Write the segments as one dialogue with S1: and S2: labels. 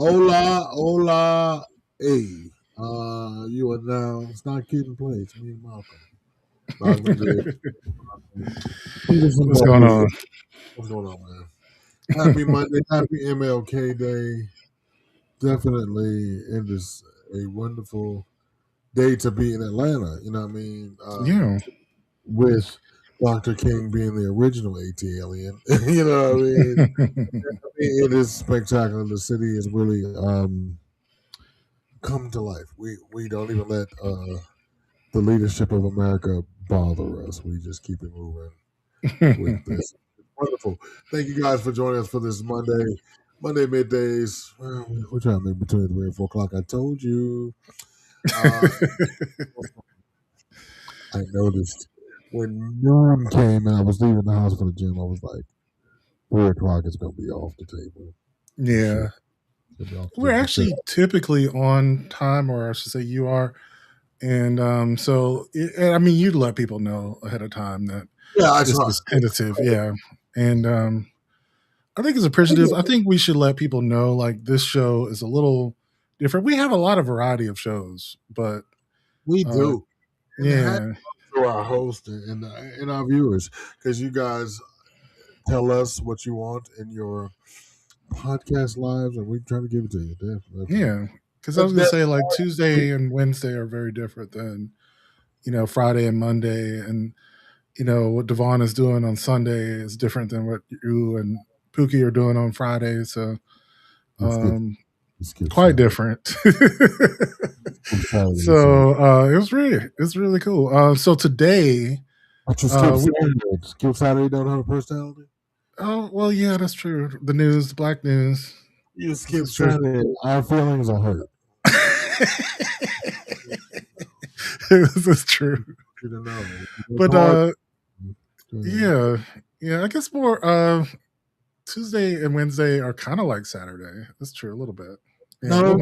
S1: Hola, hola, hey. You are now. It's not Kid and Play. It's me and Malcolm. Malcolm J. Peterson.
S2: What's going on?
S1: What's going on, man? Happy Monday. Happy MLK Day. Definitely, it is a wonderful day to be in Atlanta. You know what I mean?
S2: Yeah.
S1: With Dr. King being the original AT alien. You know what I mean? It is spectacular. The city is really come to life. We don't even let the leadership of America bother us. We just keep it moving with this. It's wonderful. Thank you guys for joining us for this Monday middays. Well, we're trying to make between 3 and 4 o'clock. I told you. I noticed when noon came and I was leaving the house for the gym, I was like, 3 o'clock is going to be off the table.
S2: Yeah. We're actually typically on time, or I should say you are. And I mean, you'd let people know ahead of time that this is tentative. Yeah. And I think it's appreciative. I think we should let people know, like, this show is a little different. We have a lot of variety of shows, but
S1: we do.
S2: Yeah.
S1: To our host and our viewers, because you guys tell us what you want in your podcast lives, and we try to give it to you. Definitely.
S2: Yeah, because I was gonna say, like, Tuesday and Wednesday are very different than Friday and Monday, and what Devon is doing on Sunday is different than what you and Pookie are doing on Friday. So, quite different. So it's really cool. So today,
S1: Skip Saturday don't have a personality.
S2: Oh well, yeah, that's true. The news, the black news.
S1: You skip Saturday. Our feelings are hurt.
S2: This is true. But yeah, I guess more Tuesday and Wednesday are kind of like Saturday. That's true, a little bit. Yeah,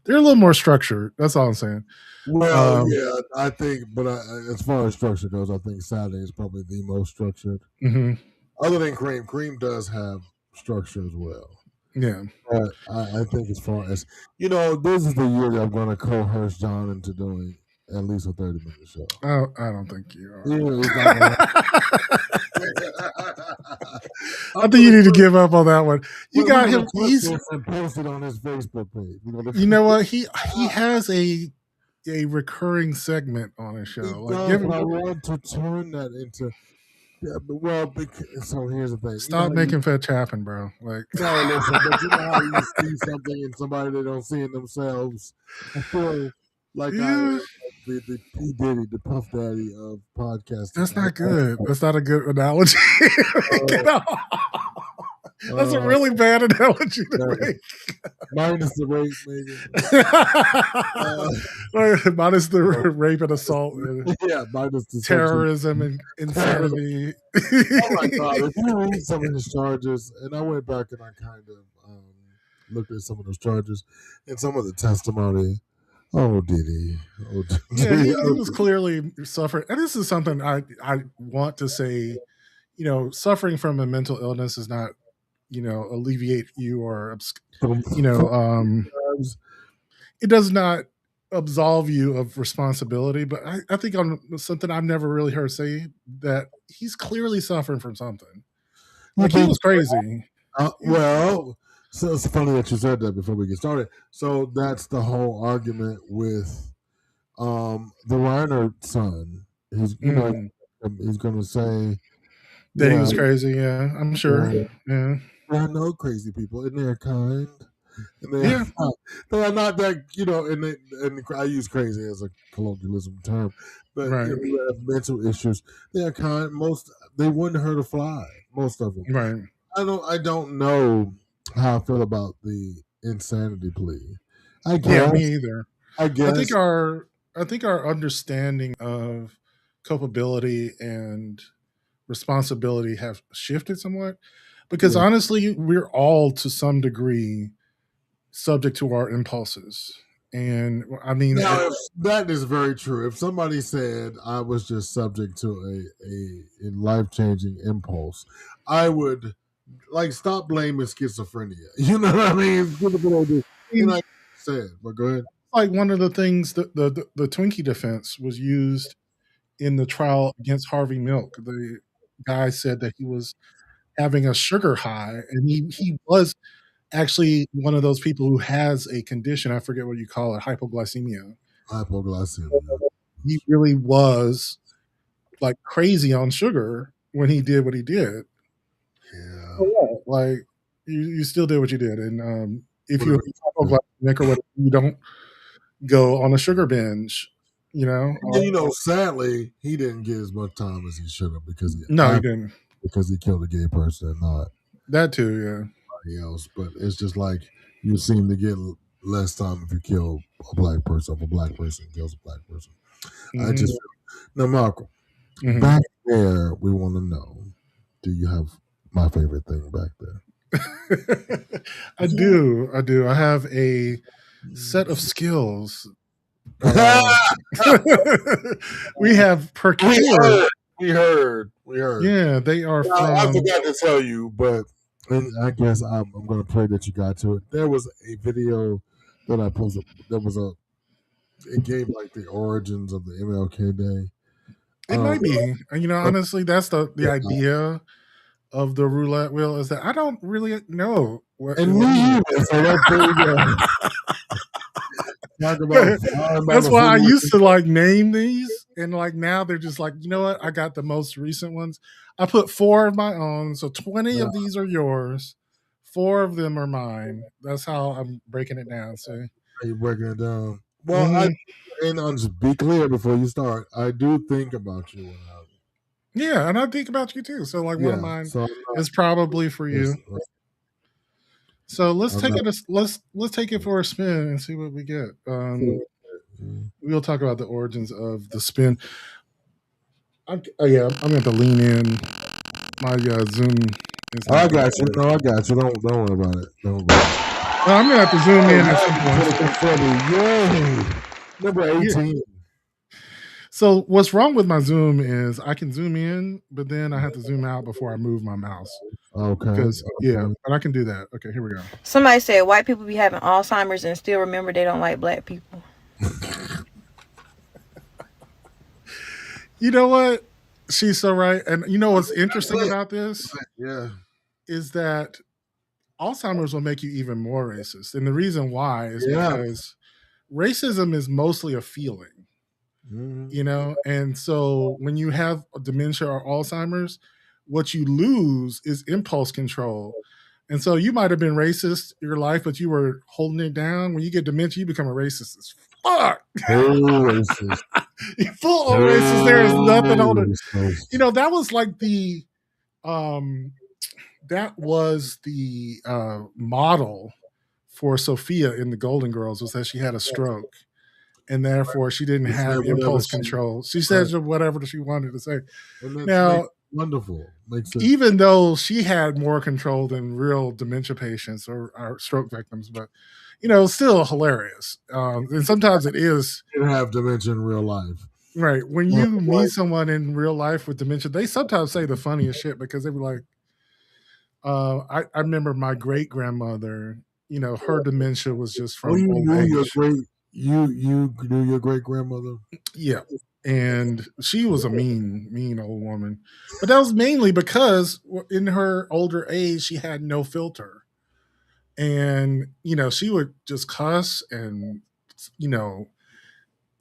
S2: they're a little more structured. That's all I'm saying.
S1: Well, yeah, I think, but as far as structure goes, I think Saturday is probably the most structured.
S2: Mm-hmm.
S1: Other than Cream, Cream does have structure as well.
S2: Yeah,
S1: but I think as far as this is the year that I'm going to coerce John into doing at least a 30-minute show.
S2: Oh, I don't think you are. I think you need to give up on that one. You got him. He's
S1: posted on his Facebook page.
S2: You know what? He has a recurring segment on his show.
S1: I want to turn that into. Yeah, so here's the thing.
S2: Stop making fetch happen, bro. Like,
S1: no, listen, but you know how you see something in somebody they don't see in themselves. I feel like the P. Diddy, the Puff Daddy of podcasting.
S2: That's not good. That's not a good analogy. That's a really bad analogy to make.
S1: Minus the rape, maybe.
S2: Minus the rape and assault.
S1: Yeah, minus the
S2: terrorism and insanity.
S1: Oh my God! If you read some of his charges, and I went back and I kind of looked at some of those charges and some of the testimony. Oh, Diddy.
S2: Yeah, he was clearly suffering. And this is something I want to say, suffering from a mental illness is not, alleviate you or, it does not absolve you of responsibility. But I think on something I've never really heard say that he's clearly suffering from something. Like, he was crazy.
S1: Well, so it's funny that you said that before we get started. So that's the whole argument with the Reiner son. He's he's going to say
S2: that he was crazy. Yeah, I'm sure. Yeah.
S1: I know crazy people, and they're kind. And they are not that, and I use crazy as a colloquialism term, but
S2: right.
S1: You have mental issues. They are kind. They wouldn't hurt a fly. Most of them.
S2: Right.
S1: I don't know how I feel about the insanity plea. I guess.
S2: Yeah, me either.
S1: I guess.
S2: I think our understanding of culpability and responsibility have shifted somewhat, because honestly, we're all to some degree subject to our impulses. And I mean,
S1: that is very true. If somebody said I was just subject to a life-changing impulse, I would stop blaming schizophrenia. You know what I mean? and I said, but go ahead.
S2: Like one of the things that the Twinkie defense was used in the trial against Harvey Milk. The guy said that he was having a sugar high, and he was actually one of those people who has a condition. I forget what you call it, hypoglycemia.
S1: Hypoglycemia.
S2: He really was like crazy on sugar when he did what he did.
S1: Yeah.
S2: Like you still did what you did, and if you're hypoglycemic or whatever, you don't go on a sugar binge.
S1: Sadly, he didn't get as much time as he should have because he
S2: didn't,
S1: because he killed a gay person and not
S2: that too. Yeah.
S1: Else, but it's just like you seem to get less time if you kill a black person. If a black person kills a black person, I just now, Malcolm. Back there, we want to know: do you have my favorite thing back there?
S2: I do. I have a set of skills. We have Procure.
S1: We heard.
S2: Yeah, they are.
S1: I forgot to tell you, but. And I guess I'm going to pray that you got to it. There was a video that I posted. It gave like the origins of the MLK Day.
S2: It might be. Honestly, that's the idea of the roulette wheel is that I don't really know.
S1: And me either. So
S2: that's why I used to like name these, and like now they're just like, you know what? I got the most recent ones. I put 4 of my own, so 20 of these are yours. 4 of them are mine. That's how I'm breaking it down. So
S1: you're breaking it down. Well, and just be clear before you start. I do think about you.
S2: Yeah, and I think about you too. So like one of mine is probably for you. So let's take it for a spin and see what we get. We'll talk about the origins of the spin. I'm going to lean in. My Zoom is.
S1: I got you. No, I got you. Don't worry about it.
S2: I'm going to have to zoom in at some
S1: point. Number 18.
S2: Yeah. So what's wrong with my Zoom is I can zoom in, but then I have to zoom out before I move my mouse.
S1: Okay.
S2: Because but I can do that. Okay, here we go.
S3: Somebody said white people be having Alzheimer's and still remember they don't like black people.
S2: You know what? She's so right. And you know what's interesting about this?
S1: Yeah.
S2: Is that Alzheimer's will make you even more racist. And the reason why is because racism is mostly a feeling. And so when you have dementia or Alzheimer's, what you lose is impulse control. And so you might have been racist your life, but you were holding it down. When you get dementia, you become a racist as fuck.
S1: Racist.
S2: You're full of racist. There is nothing on it. That was like the model for Sophia in the Golden Girls, was that she had a stroke. And therefore, she didn't have impulse control. She said whatever she wanted to say. Now,
S1: wonderful. Makes sense.
S2: Even though she had more control than real dementia patients or stroke victims, but still hilarious. And sometimes it is.
S1: You have dementia in real life,
S2: right? When you meet someone in real life with dementia, they sometimes say the funniest shit because they were like, I remember my great grandmother. Her dementia was just from old age.
S1: You knew your great grandmother?
S2: Yeah. And she was a mean old woman. But that was mainly because in her older age, she had no filter. And, she would just cuss and,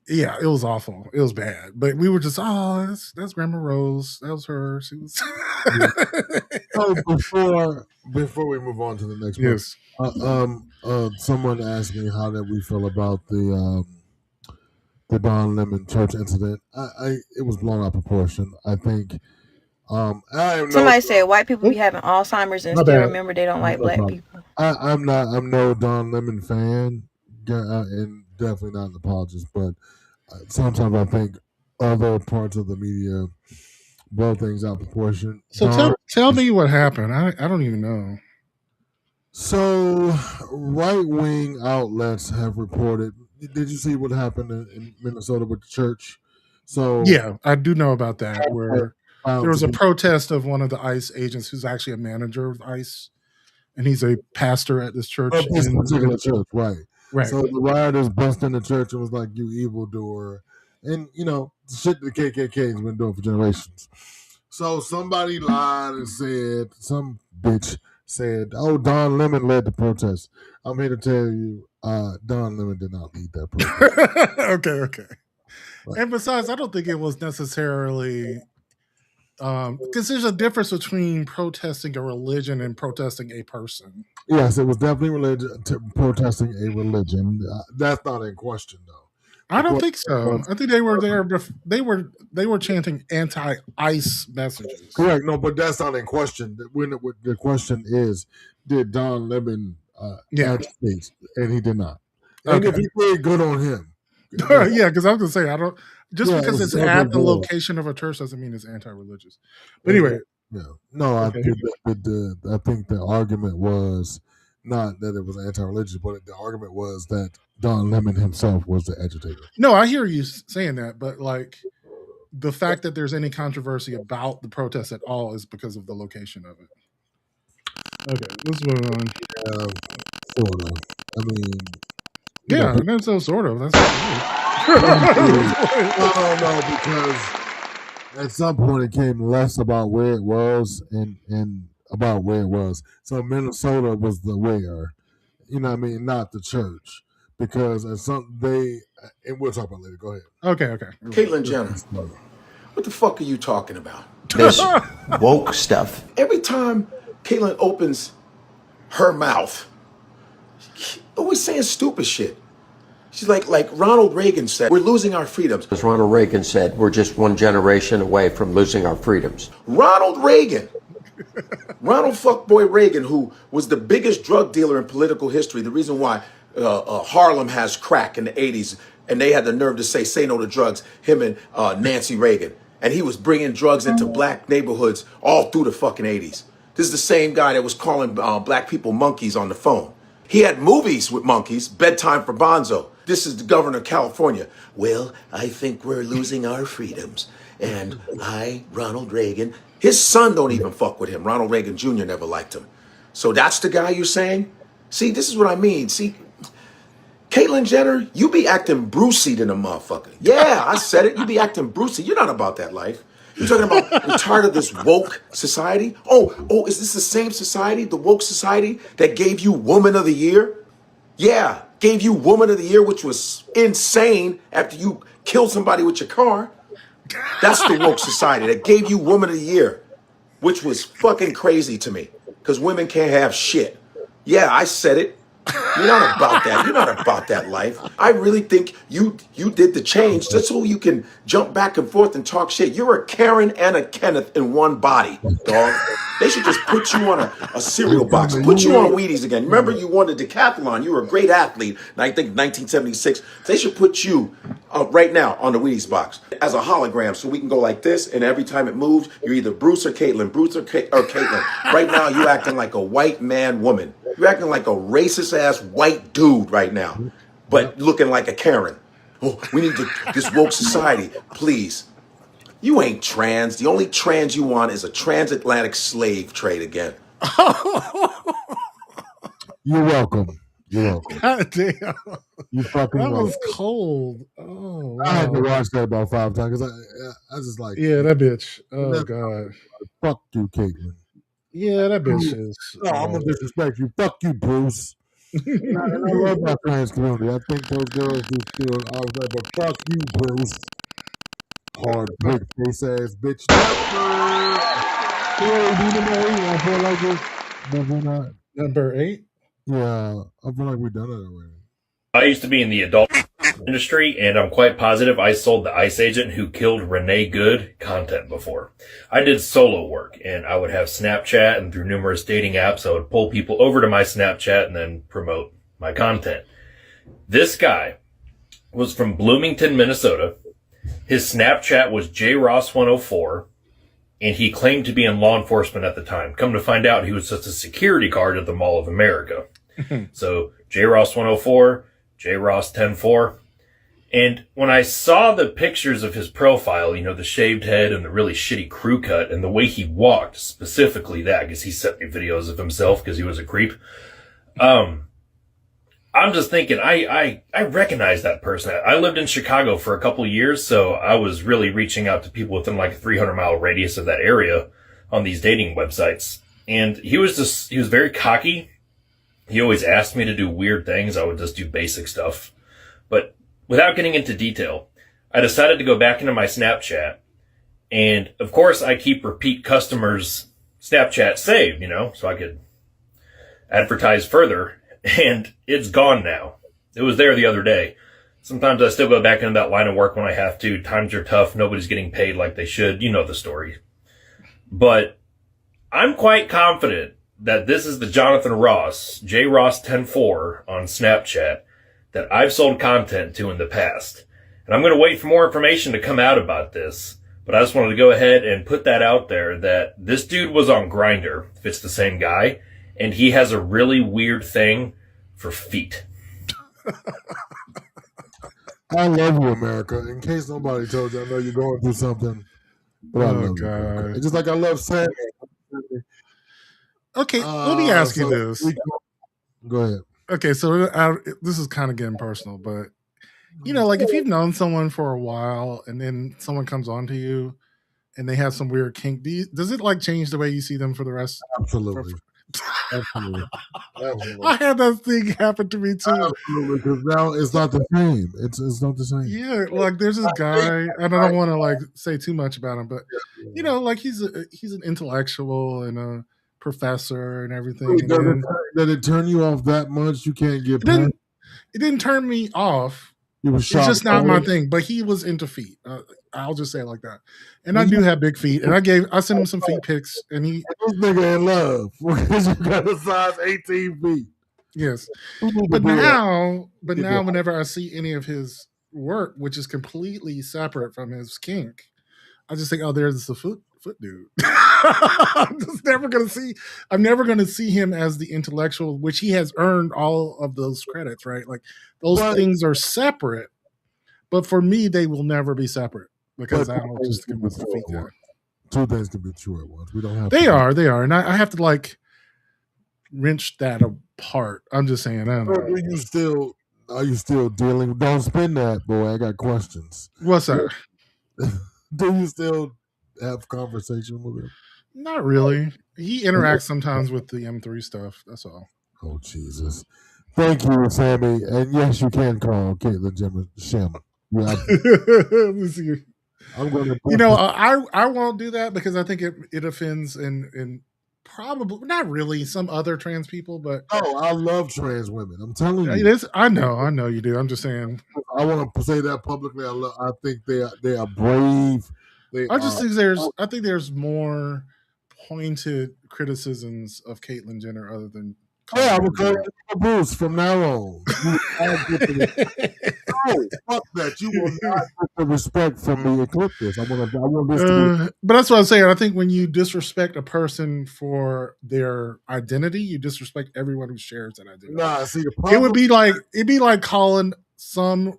S2: yeah, it was awful. It was bad. But we were just, that's Grandma Rose. That was her. She was.
S1: So before we move on to the next one, someone asked me how did we feel about the Don Lemon church incident. It was blown out of proportion. I think.
S3: Somebody said white people be having Alzheimer's and still remember they don't like black people.
S1: I'm no Don Lemon fan, and definitely not an apologist. But sometimes I think other parts of the media blow things out of proportion.
S2: So tell me what happened. I don't even know.
S1: So right-wing outlets have reported. Did you see what happened in Minnesota with the church? So
S2: yeah, I do know about that. Where there was a protest of one of the ICE agents, who's actually a manager of ICE, and he's a pastor at this church.
S1: This particular church, right.
S2: Right.
S1: So the rioters bust in the church and was like, "You evildoer," and shit the KKK has been doing for generations. So somebody lied and said, some bitch said, "Oh, Don Lemon led the protest." I'm here to tell you, Don Lemon did not lead that protest.
S2: Okay. Right. And besides, I don't think it was necessarily because there's a difference between protesting a religion and protesting a person.
S1: Yes, it was definitely protesting a religion. That's not in question, though.
S2: I don't think so. I think they were there. They were chanting anti-ICE messages.
S1: Correct. No, but that's not in question. The question is, did Don Lemon agitate? And he did not. And if he did, good on him.
S2: Yeah, because I was gonna say I don't. Just because it's at the location of a church doesn't mean it's anti-religious. But anyway,
S1: no, I think the argument was not that it was anti-religious, but the argument was that Don Lemon himself was the agitator.
S2: No, I hear you saying that, but like the fact that there's any controversy about the protest at all is because of the location of it. Okay, let's move on.
S1: Sort of. I mean,
S2: yeah, that's so sort of. That's
S1: I don't know, because at some point it came less about where it was and about where it was. So Minnesota was the where, not the church. Because and we'll talk about it later. Go ahead.
S2: Okay.
S4: Caitlyn Jenner, what the fuck are you talking about?
S5: This woke stuff.
S4: Every time Caitlyn opens her mouth, always saying stupid shit. She's like Ronald Reagan said, we're losing our freedoms.
S5: As Ronald Reagan said, we're just one generation away from losing our freedoms.
S4: Ronald Reagan. Ronald fuckboy Reagan, who was the biggest drug dealer in political history. The reason why Harlem has crack in the 80s, and they had the nerve to say no to drugs, him and Nancy Reagan. And he was bringing drugs into black neighborhoods all through the fucking 80s. This is the same guy that was calling black people monkeys on the phone. He had movies with monkeys, Bedtime for Bonzo. This is the governor of California. Well, I think we're losing our freedoms. And Ronald Reagan, his son don't even fuck with him. Ronald Reagan Jr. never liked him. So that's the guy you're saying? See, this is what I mean. See, Caitlyn Jenner, you be acting Brucey than a motherfucker. Yeah, I said it. You be acting Brucey. You're not about that life. You're talking about we're tired of this woke society. Oh, is this the same society, the woke society that gave you Woman of the Year? Yeah, gave you Woman of the Year, which was insane after you killed somebody with your car. That's the woke society that gave you Woman of the Year, which was fucking crazy to me because women can't have shit. Yeah, I said it. You're not about that. You're not about that life. I really think you did the change just so you can jump back and forth and talk shit. You're a Karen and a Kenneth in one body, dog. They should just put you on a cereal box. Put you on Wheaties again. Remember you won the decathlon. You were a great athlete. I think 1976. They should put you right now on the Wheaties box as a hologram so we can go like this, and every time it moves, you're either Bruce or Caitlyn. Bruce or Caitlyn. Right now, you're acting like a white man woman. You're acting like a racist-ass white dude right now, but looking like a Karen. Oh, we need this woke society, please. You ain't trans. The only trans you want is a transatlantic slave trade again.
S1: You're welcome.
S2: God damn.
S1: You fucking
S2: that
S1: welcome.
S2: Was cold. Oh, wow.
S1: I had to watch that about 5 times because I just like.
S2: Yeah, that bitch. Oh, God.
S1: Fuck you, Caitlyn.
S2: Yeah, that bitch is.
S1: No, I'm gonna disrespect you. Fuck you, Bruce. And I love my trans community. I think those girls do still all that, but fuck you, Bruce. Hard brick face ass bitch.
S2: Number 8?
S1: Yeah, I feel like we've done it already.
S6: I used to be in the adult industry, and I'm quite positive I sold the ICE agent who killed Renee Good content before. I did solo work, and I would have Snapchat, and through numerous dating apps, I would pull people over to my Snapchat and then promote my content. This guy was from Bloomington, Minnesota. His Snapchat was JRoss104, and he claimed to be in law enforcement at the time. Come to find out, he was just a security guard at the Mall of America. So JRoss104, JRoss104, And when I saw the pictures of his profile, the shaved head and the really shitty crew cut and the way he walked, specifically that, because he sent me videos of himself because he was a creep. I'm just thinking, I recognize that person. I lived in Chicago for a couple of years, so I was really reaching out to people within like a 300-mile radius of that area on these dating websites. And he was very cocky. He always asked me to do weird things. I would just do basic stuff. But without getting into detail, I decided to go back into my Snapchat. And of course, I keep repeat customers' Snapchat saved, so I could advertise further. And it's gone now. It was there the other day. Sometimes I still go back into that line of work when I have to. Times are tough. Nobody's getting paid like they should. You know the story. But I'm quite confident that this is the Jonathan Ross, JRoss104 on Snapchat, that I've sold content to in the past. And I'm going to wait for more information to come out about this. But I just wanted to go ahead and put that out there that this dude was on Grindr, if it's the same guy. And he has a really weird thing for feet.
S1: I love you, America. In case nobody told you, I know you're going through something. But I love you, America. Just like I love Sammy.
S2: Okay, let me ask you this.
S1: Go ahead.
S2: Okay, so this is kind of getting personal, but like if you've known someone for a while and then someone comes on to you and they have some weird kink, does it like change the way you see them for the rest?
S1: Absolutely. Absolutely.
S2: I had that thing happen to me too.
S1: Absolutely, because now it's not the same. It's not the same.
S2: Yeah, like there's this guy, and I don't want to like say too much about him, but like he's an intellectual and a professor and everything.
S1: Did it turn you off that much? You can't get.
S2: It didn't turn me off. It's just not my thing. But he was into feet. I'll just say it like that. And I do have big feet, and I sent him some feet pics, and he
S1: this nigga in love because you got a size 18 feet.
S2: Yes, but now whenever I see any of his work, which is completely separate from his kink, I just think, oh, there's the foot dude. I'm never gonna see him as the intellectual, which he has earned all of those credits, right? Like those things are separate, but for me, they will never be separate because I don't just give the feet there.
S1: Two things can be true at once. We don't have.
S2: They are, and I have to like wrench that apart. I'm just saying. I don't know.
S1: Are you still dealing? Don't spin that, boy. I got questions.
S2: What's that?
S1: Do you still have conversation with him?
S2: Not really. He interacts sometimes with the M3 stuff. That's all.
S1: Oh, Jesus. Thank you, Sammy. And yes, you can call Caitlyn Jenner Shem. Yeah, I'm going to.
S2: I won't do that because I think it offends and probably not really some other trans people, but
S1: I love trans women. I'm telling you.
S2: It is. I know you do. I'm just saying.
S1: I want to say that publicly. I think they are brave.
S2: I think there's more pointed criticisms of Caitlyn Jenner other than.
S1: I will call you Bruce from now on. No, fuck that. You will not get the respect from me. Clip this. I want this to be.
S2: But that's what I'm saying. I think when you disrespect a person for their identity, you disrespect everyone who shares that identity.
S1: Nah, see, the problem,
S2: it'd be like calling some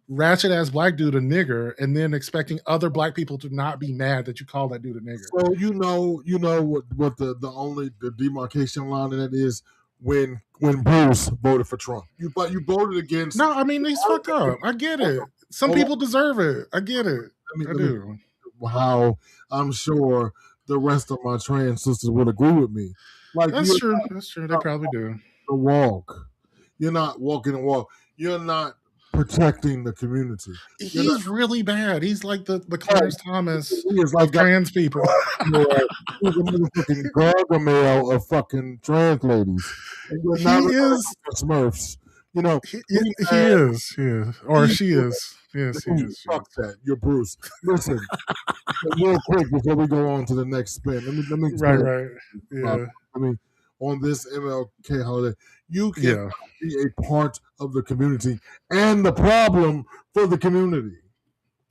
S2: ratchet ass black dude a nigger and then expecting other black people to not be mad that you call that dude a nigger.
S1: So you know what the demarcation line in it is. When Bruce voted for Trump, you voted against.
S2: No, I mean he's fucked up. I get it. Some people deserve it. I get it. I do.
S1: How I'm sure the rest of my trans sisters would agree with me. Like
S2: that's true. That's true. They probably do.
S1: The walk. You're not walking the walk. You're not protecting the community.
S2: He's really bad. He's like the Clarence Thomas of trans people.
S1: He's a motherfucking Gargamel of fucking trans ladies.
S2: He is
S1: Smurfs.
S2: He is. Or she is. Yes, he is.
S1: Fuck that. You're Bruce. Listen, real quick before we go on to the next spin. Let me
S2: right. Yeah.
S1: I mean, on this MLK holiday, you can be a part of the community and the problem for the community.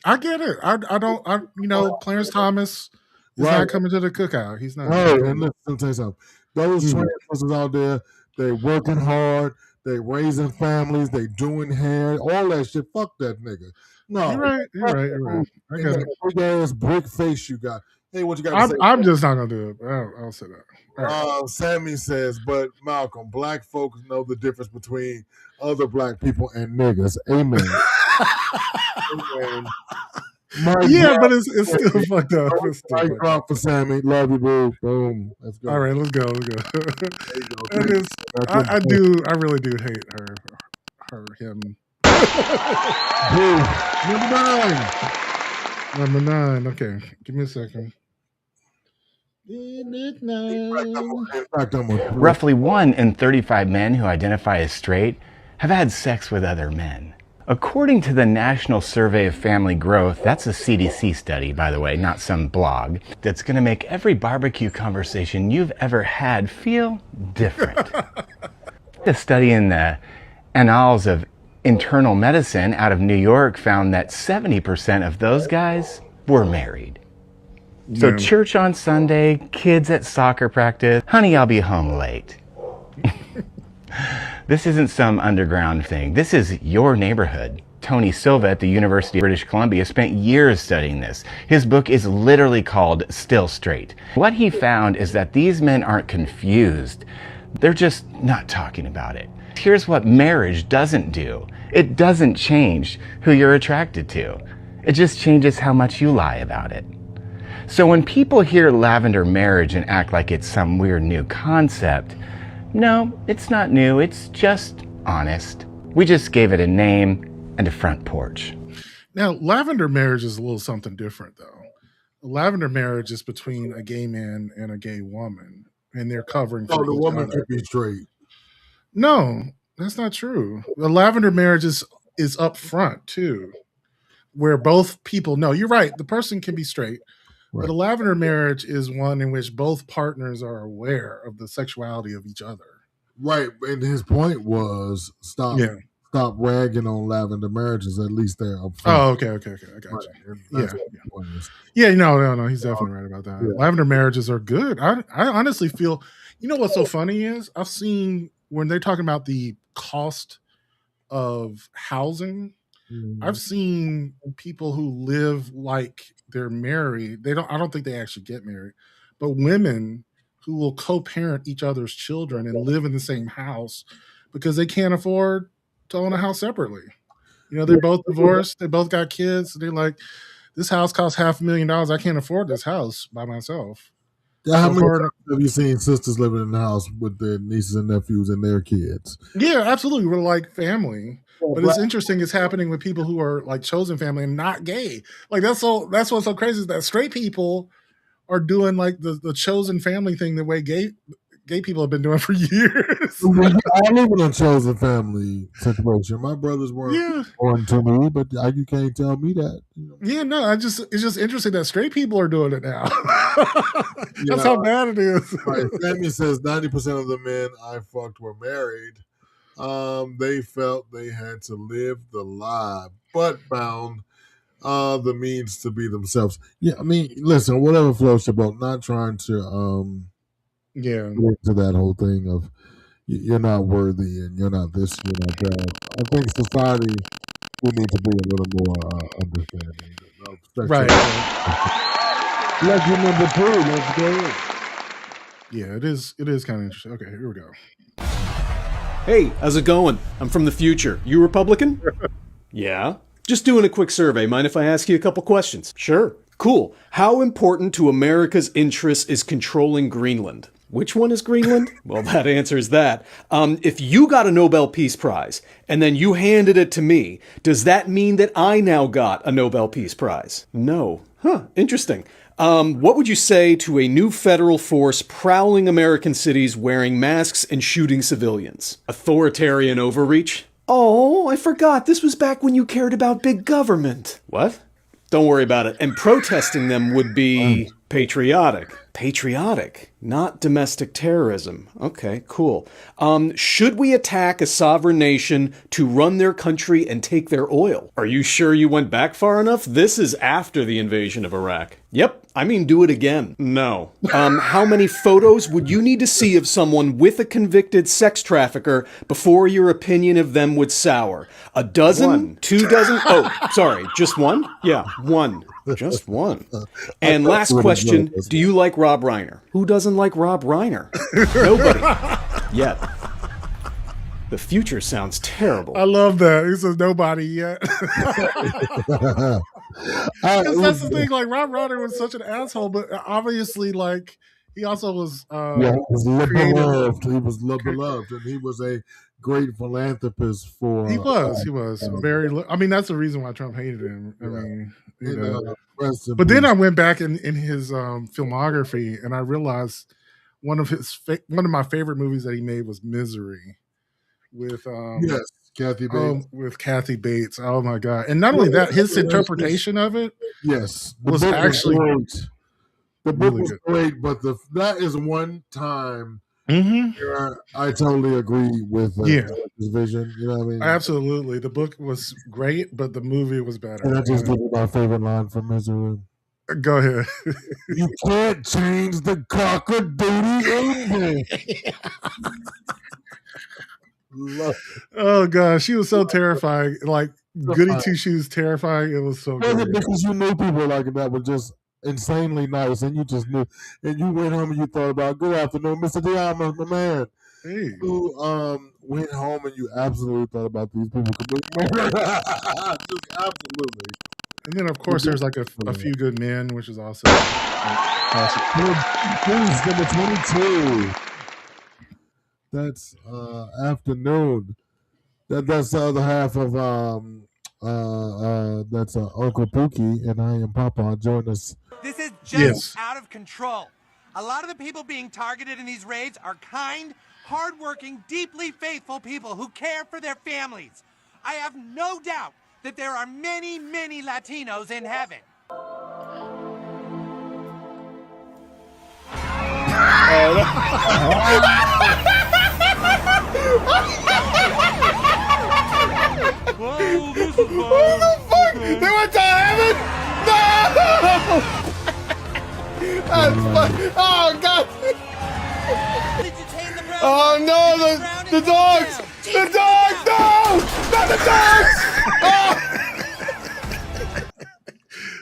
S2: I get it. I don't. Clarence Thomas is not coming to the cookout. He's not.
S1: Right. And listen, let me tell you something. Those trans persons out there, they're working hard. They raising families. They doing hair. All that shit. Fuck that nigga. No,
S2: you're right. I got it.
S1: Big ass brick face you got. Hey, what you got to say?
S2: I'm just not gonna do it. I'll say that.
S1: Right. Sammy says, but Malcolm, black folks know the difference between other black people and niggas. Amen. Amen.
S2: But it's still fucked up.
S1: Mic drop for Sammy. Love you, boo. Boom. Let's go.
S2: All right, let's go. I really do hate him. Number 9. Okay, give me a second.
S7: Roughly 1 in 35 men who identify as straight have had sex with other men. According to the National Survey of Family Growth, that's a CDC study, by the way, not some blog, that's going to make every barbecue conversation you've ever had feel different. A study in the Annals of Internal Medicine out of New York found that 70% of those guys were married. So church on Sunday, kids at soccer practice, honey, I'll be home late. This isn't some underground thing. This is your neighborhood. Tony Silva at the University of British Columbia spent years studying this. His book is literally called Still Straight. What he found is that these men aren't confused. They're just not talking about it. Here's what marriage doesn't do. It doesn't change who you're attracted to. It just changes how much you lie about it. So when people hear lavender marriage and act like it's some weird new concept, no, it's not new, it's just honest. We just gave it a name and a front porch.
S2: Now, lavender marriage is a little something different, though. A lavender marriage is between a gay man and a gay woman, and they're covering for
S1: the woman could be straight.
S2: No, that's not true. The lavender marriage is up front, too, where both people know. You're right, the person can be straight. Right. But a lavender marriage is one in which both partners are aware of the sexuality of each other.
S1: Right, and his point was stop ragging on lavender marriages. At least they're up front.
S2: Oh, okay, I got you. Yeah, no, he's definitely right about that. Yeah. Lavender marriages are good. I honestly feel, you know what's so funny is I've seen when they're talking about the cost of housing, I've seen people who live like they're married. I don't think they actually get married, but women who will co-parent each other's children and live in the same house because they can't afford to own a house separately. They're both divorced. They both got kids. They're like, this house costs $500,000. I can't afford this house by myself.
S1: How many times have you seen sisters living in the house with their nieces and nephews and their kids?
S2: Yeah, absolutely. We're like family. But it's interesting. It's happening with people who are like chosen family and not gay. Like that's what's so crazy is that straight people are doing like the chosen family thing the way gay people have been doing for years.
S1: I live in a chosen family situation. My brothers weren't born to me, but you can't tell me that.
S2: Yeah, no. It's just interesting that straight people are doing it now. That's how bad it is.
S1: Right. Sammy says 90% of the men I fucked were married. They felt they had to live the lie, but found the means to be themselves. Yeah, I mean, listen, whatever floats your boat. Not trying to to that whole thing of you're not worthy and you're not this, you're not that. I think society will need to be a little more understanding.
S2: Right.
S1: Let's do number 2. Let's go.
S2: Yeah, it is kind of interesting. Okay, here we go.
S8: Hey, how's it going? I'm from the future. You Republican? Yeah. Just doing a quick survey. Mind if I ask you a couple questions? Sure. Cool. How important to America's interests is controlling Greenland? Which one is Greenland? Well, that answers that. If you got a Nobel Peace Prize and then you handed it to me, does that mean that I now got a Nobel Peace Prize? No. Huh. Interesting. What would you say to a new federal force prowling American cities wearing masks and shooting civilians? Authoritarian overreach? Oh, I forgot. This was back when you cared about big government. What? Don't worry about it. And protesting them would be patriotic. Patriotic, not domestic terrorism. Okay, cool. Should we attack a sovereign nation to run their country and take their oil? Are you sure you went back far enough? This is after the invasion of Iraq. Yep. I mean, do it again. No. How many photos would you need to see of someone with a convicted sex trafficker before your opinion of them would sour? A dozen? 1. 2 dozen? Oh, sorry, just one? Yeah, 1. Just 1. And last question, do you like Rob Reiner? Who doesn't like Rob Reiner? Nobody. Yet. The future sounds terrible.
S2: I love that. He says nobody yet. That's the thing. Like, Rob Reiner was such an asshole, but obviously, like, he also was.
S1: He was beloved. He was beloved, and he was a great philanthropist for.
S2: He was very. I mean, that's the reason why Trump hated him. I mean, you know. But then I went back in his filmography, and I realized one of my favorite movies that he made was Misery. With
S1: Kathy Bates.
S2: With Kathy Bates. Oh my God! And not only that, his interpretation of it,
S1: was actually great. The book was great, but that is one time where I totally agree with his vision. You know what I mean?
S2: Absolutely. The book was great, but the movie was better.
S1: And I just give you my favorite line from Misery.
S2: Go ahead.
S1: You can't change the cock-a-doodle ending.
S2: Oh gosh, she was so terrifying. Like Goody Two Shoes terrifying. It was so good.
S1: Because you knew people like that were just insanely nice, and you just knew, and you went home and you thought about, good afternoon, Mr. Diamond, my man.
S2: Hey.
S1: You went home and you absolutely thought about these people committing murder. Just absolutely.
S2: And then of course there's like a Few Good Men, which is also
S1: please, number 22. That's afternoon. That's the other half of that's Uncle Pookie, and I am Papa. Join us.
S9: This is just out of control. A lot of the people being targeted in these raids are kind, hardworking, deeply faithful people who care for their families. I have no doubt that there are many, many Latinos in heaven.
S10: Whoa, this is what the fuck? They went to heaven? No! That's fun. Oh, God. Oh, no, the dogs! The dogs! No! Not the dogs! Oh!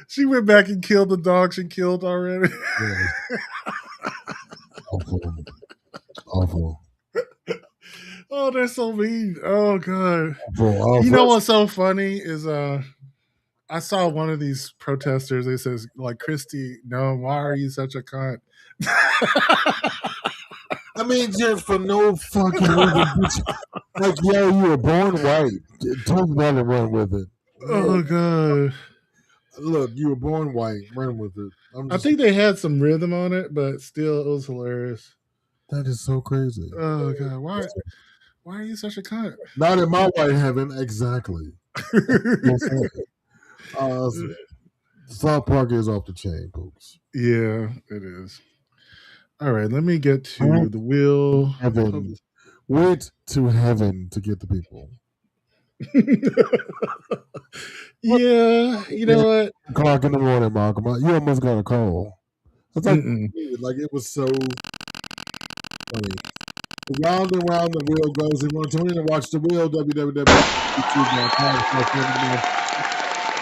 S2: She went back and killed the dog she killed already.
S1: Awful.
S2: Oh, they're so mean. Oh God. You know what's so funny is I saw one of these protesters. It says like, Christy, no, why are you such a cunt?
S1: I mean, just for no fucking reason. Like, yo, you were born white. Talk about it, run with it.
S2: Oh God.
S1: Look, you were born white. Run with it.
S2: I think they had some rhythm on it, but still, it was hilarious.
S1: That is so crazy.
S2: Oh God, why are you such a cunt?
S1: Not in my white heaven, exactly. South Park is off the chain, folks.
S2: Yeah, it is. All right, let me get to the wheel.
S1: Heaven. Went to heaven to get the people.
S2: Yeah, you know what?
S1: O'clock in the morning, Malcolm. You almost got a call. It's like it was so funny. Round and round the wheel goes. If you want to tune in and watch the wheel, www.youtube.com.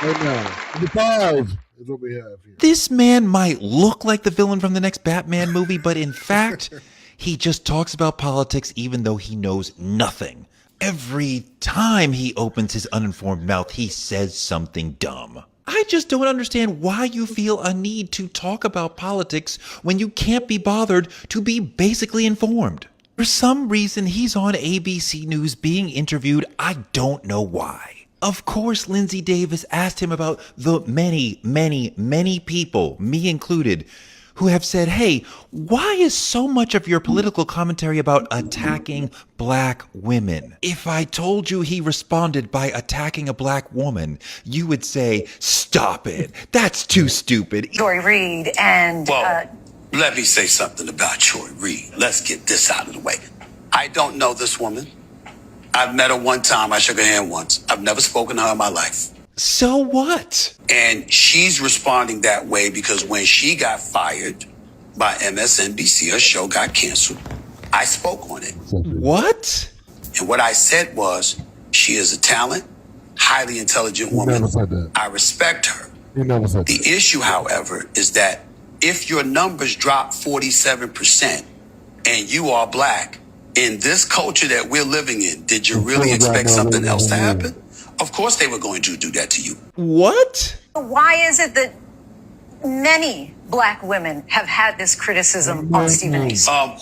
S1: Right now, number 5 is what we have here.
S11: This man might look like the villain from the next Batman movie, but in fact, he just talks about politics even though he knows nothing. Every time he opens his uninformed mouth, he says something dumb. I just don't understand why you feel a need to talk about politics when you can't be bothered to be basically informed. For some reason, he's on ABC News being interviewed. I don't know why. Of course, Lindsay Davis asked him about the many, many, many people, me included, who have said, hey, why is so much of your political commentary about attacking black women? If I told you he responded by attacking a black woman, you would say, stop it. That's too stupid.
S12: Joy Reid and...
S13: Let me say something about Joy Reid. Let's get this out of the way. I don't know this woman. I've met her one time. I shook her hand once. I've never spoken to her in my life.
S11: So what?
S13: And she's responding that way because when she got fired by MSNBC, her show got canceled. I spoke on it.
S11: What?
S13: And what I said was, she is a talent, highly intelligent woman.
S1: Never said that.
S13: I respect her.
S1: You never said
S13: The
S1: that.
S13: issue, however, is that if your numbers drop 47% and you are black, in this culture that we're living in, did you really expect something else to happen? Of course they were going to do that to you.
S11: What?
S12: Why is it that many black women have had this criticism of Stephen A?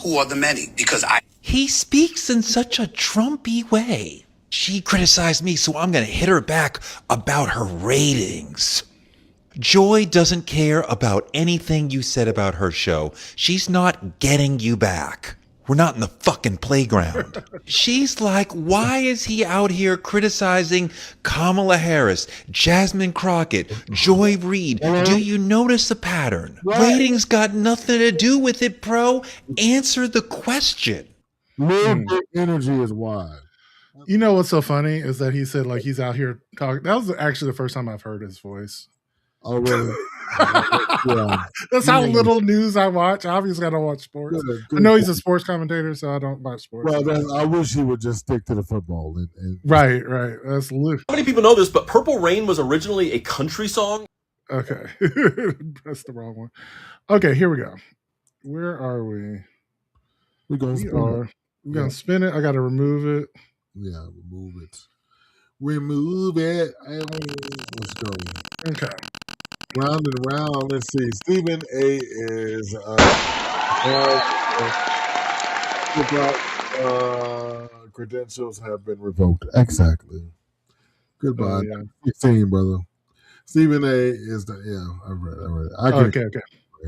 S13: Who are the many? Because
S11: He speaks in such a Trumpy way. She criticized me, so I'm going to hit her back about her ratings. Joy doesn't care about anything you said about her show. She's not getting you back. We're not in the fucking playground. She's like, why is he out here criticizing Kamala Harris, Jasmine Crockett, Joy Reid? Do you notice the pattern? Ratings got nothing to do with it, bro. Answer the question.
S1: Real big energy is why.
S2: You know what's so funny is that he said like he's out here talking. That was actually the first time I've heard his voice.
S1: Oh, really? Yeah.
S2: That's how little news I watch. Obviously, I don't watch sports. I know he's a sports commentator, so I don't watch sports.
S1: Well, I wish he would just stick to the football.
S2: Right. That's
S14: How many people know this, but Purple Rain was originally a country song?
S2: Okay. That's the wrong one. Okay, here we go. Where are we?
S1: We're going
S2: to spin it. I got to remove it.
S1: Yeah, remove it. Remove it. Let's go.
S2: Okay.
S1: Round and round. Let's see. Stephen A. is credentials have been revoked. Exactly. Goodbye. 16, brother. Stephen A. is I read it. Okay.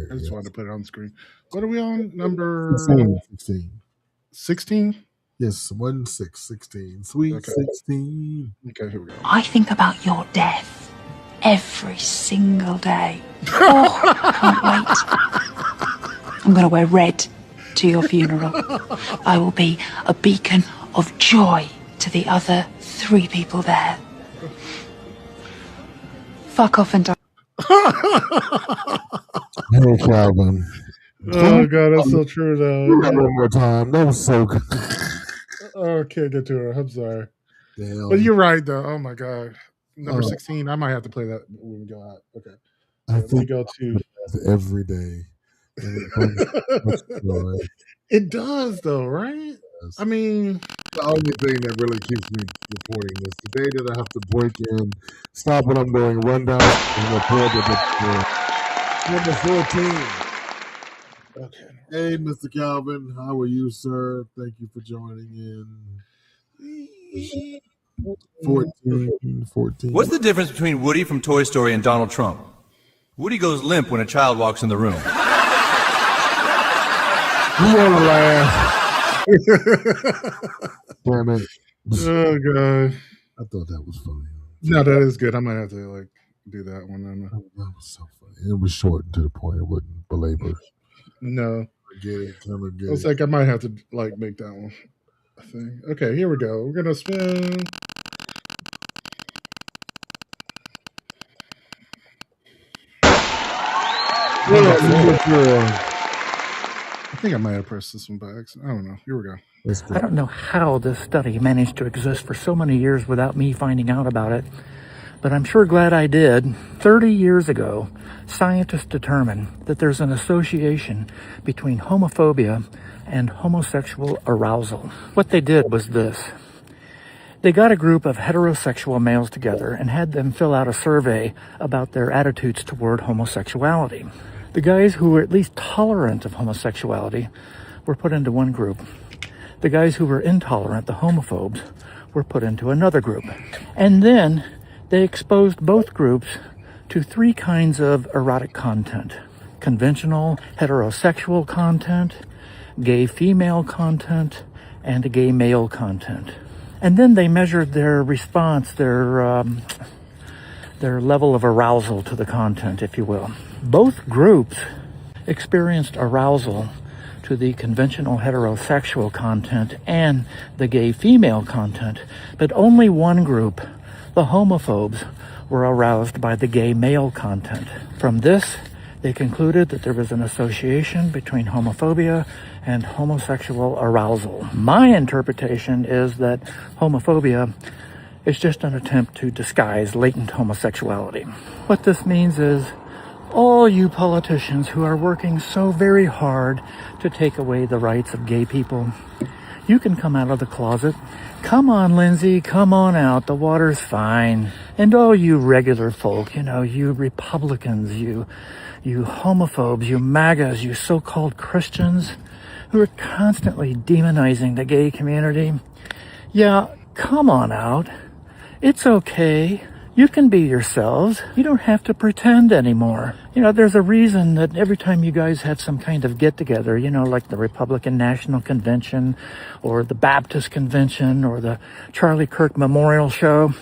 S2: I just wanted to put it on the screen. What are we on? Number
S1: 16.
S2: 16?
S1: Yes, 16. Sweet
S2: Okay.
S1: 16.
S2: Okay, here we go.
S15: I think about your death every single day. Oh, I can't wait. I'm going to wear red to your funeral. I will be a beacon of joy to the other 3 people there. Fuck off and die.
S1: Hey, Calvin.
S2: Oh, God, that's so true, though.
S1: One more time. That was so good.
S2: Oh, I can't get to her. I'm sorry.
S1: Damn.
S2: But you're right, though. Oh, my God. Number 16. I might have to play that when we go out. Okay.
S1: I
S2: Let me
S1: think
S2: go to...
S1: every day.
S2: It does, though, right? I mean...
S1: The only thing that really keeps me reporting is the day that I have to break in, stop what I'm doing, run down, and report number 14.
S2: Okay.
S1: Hey, Mr. Calvin, how are you, sir? Thank you for joining in. 14.
S16: What's the difference between Woody from Toy Story and Donald Trump? Woody goes limp when a child walks in the room.
S1: You want to laugh? Damn it!
S2: Oh, God.
S1: I thought that was funny.
S2: No, that is good. I might have to do that one.
S1: That was so funny. It was short and to the point. It wasn't belabored.
S2: No.
S1: I get it.
S2: I was like, I might have to make that one a thing. Okay, here we go. We're gonna spin. I think I might have pressed this one by accident. I don't know. Here we go.
S17: I don't know how this study managed to exist for so many years without me finding out about it, but I'm sure glad I did. 30 years ago, scientists determined that there's an association between homophobia and homosexual arousal. What they did was this. They got a group of heterosexual males together and had them fill out a survey about their attitudes toward homosexuality. The guys who were at least tolerant of homosexuality were put into one group. The guys who were intolerant, the homophobes, were put into another group. And then they exposed both groups to 3 kinds of erotic content: conventional heterosexual content, gay female content, and gay male content. And then they measured their response, their level of arousal to the content, if you will. Both groups experienced arousal to the conventional heterosexual content and the gay female content, but only one group, the homophobes, were aroused by the gay male content. From this, they concluded that there was an association between homophobia and homosexual arousal. My interpretation is that homophobia is just an attempt to disguise latent homosexuality. What this means is all you politicians who are working so very hard to take away the rights of gay people, you can come out of the closet. Come on, Lindsay, come on out. The water's fine. And all you regular folk, you Republicans, you homophobes, you MAGAs, you so-called Christians who are constantly demonizing the gay community. Yeah, come on out. It's okay. You can be yourselves. You don't have to pretend anymore. There's a reason that every time you guys have some kind of get-together, like the Republican National Convention or the Baptist Convention or the Charlie Kirk Memorial Show,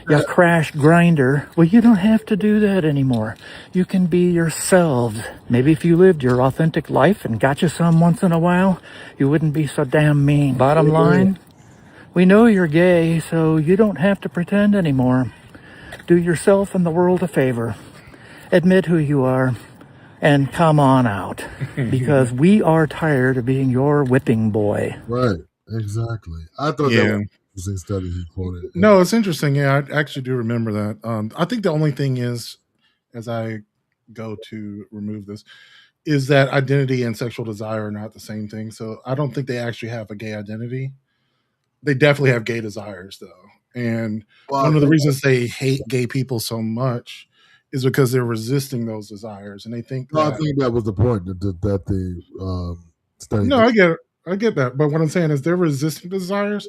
S17: you crash Grindr. Well, you don't have to do that anymore. You can be yourselves. Maybe if you lived your authentic life and got you some once in a while, you wouldn't be so damn mean. Bottom line, we know you're gay, so you don't have to pretend anymore. Do yourself and the world a favor. Admit who you are and come on out because we are tired of being your whipping boy.
S1: Right, exactly. I thought that was an interesting study he quoted.
S2: No, it's interesting. Yeah, I actually do remember that. I think the only thing is, as I go to remove this, is that identity and sexual desire are not the same thing. So I don't think they actually have a gay identity. They definitely have gay desires, though. And one of the reasons they hate gay people so much is because they're resisting those desires, and they think.
S1: I think that was the point that the study.
S2: No, I get that. But what I'm saying is, they're resisting desires.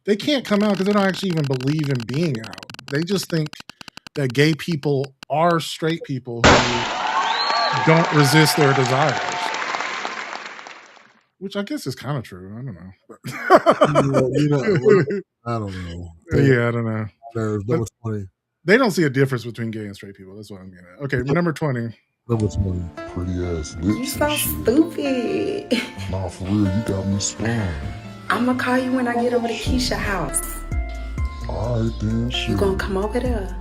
S2: They can't come out because they don't actually even believe in being out. They just think that gay people are straight people who don't resist their desires. Which I guess is kind of true. I don't know.
S1: I don't know.
S2: Yeah, I don't know.
S1: Number 20.
S2: They don't see a difference between gay and straight people. That's what I'm getting at. Okay, number 20.
S1: Number 20. Pretty ass lips.
S18: You so stupid.
S1: Nah, for real, you got me sprung.
S18: I'm gonna call you when I get over to Keisha house.
S1: All right, then. Shit.
S18: You gonna come over there?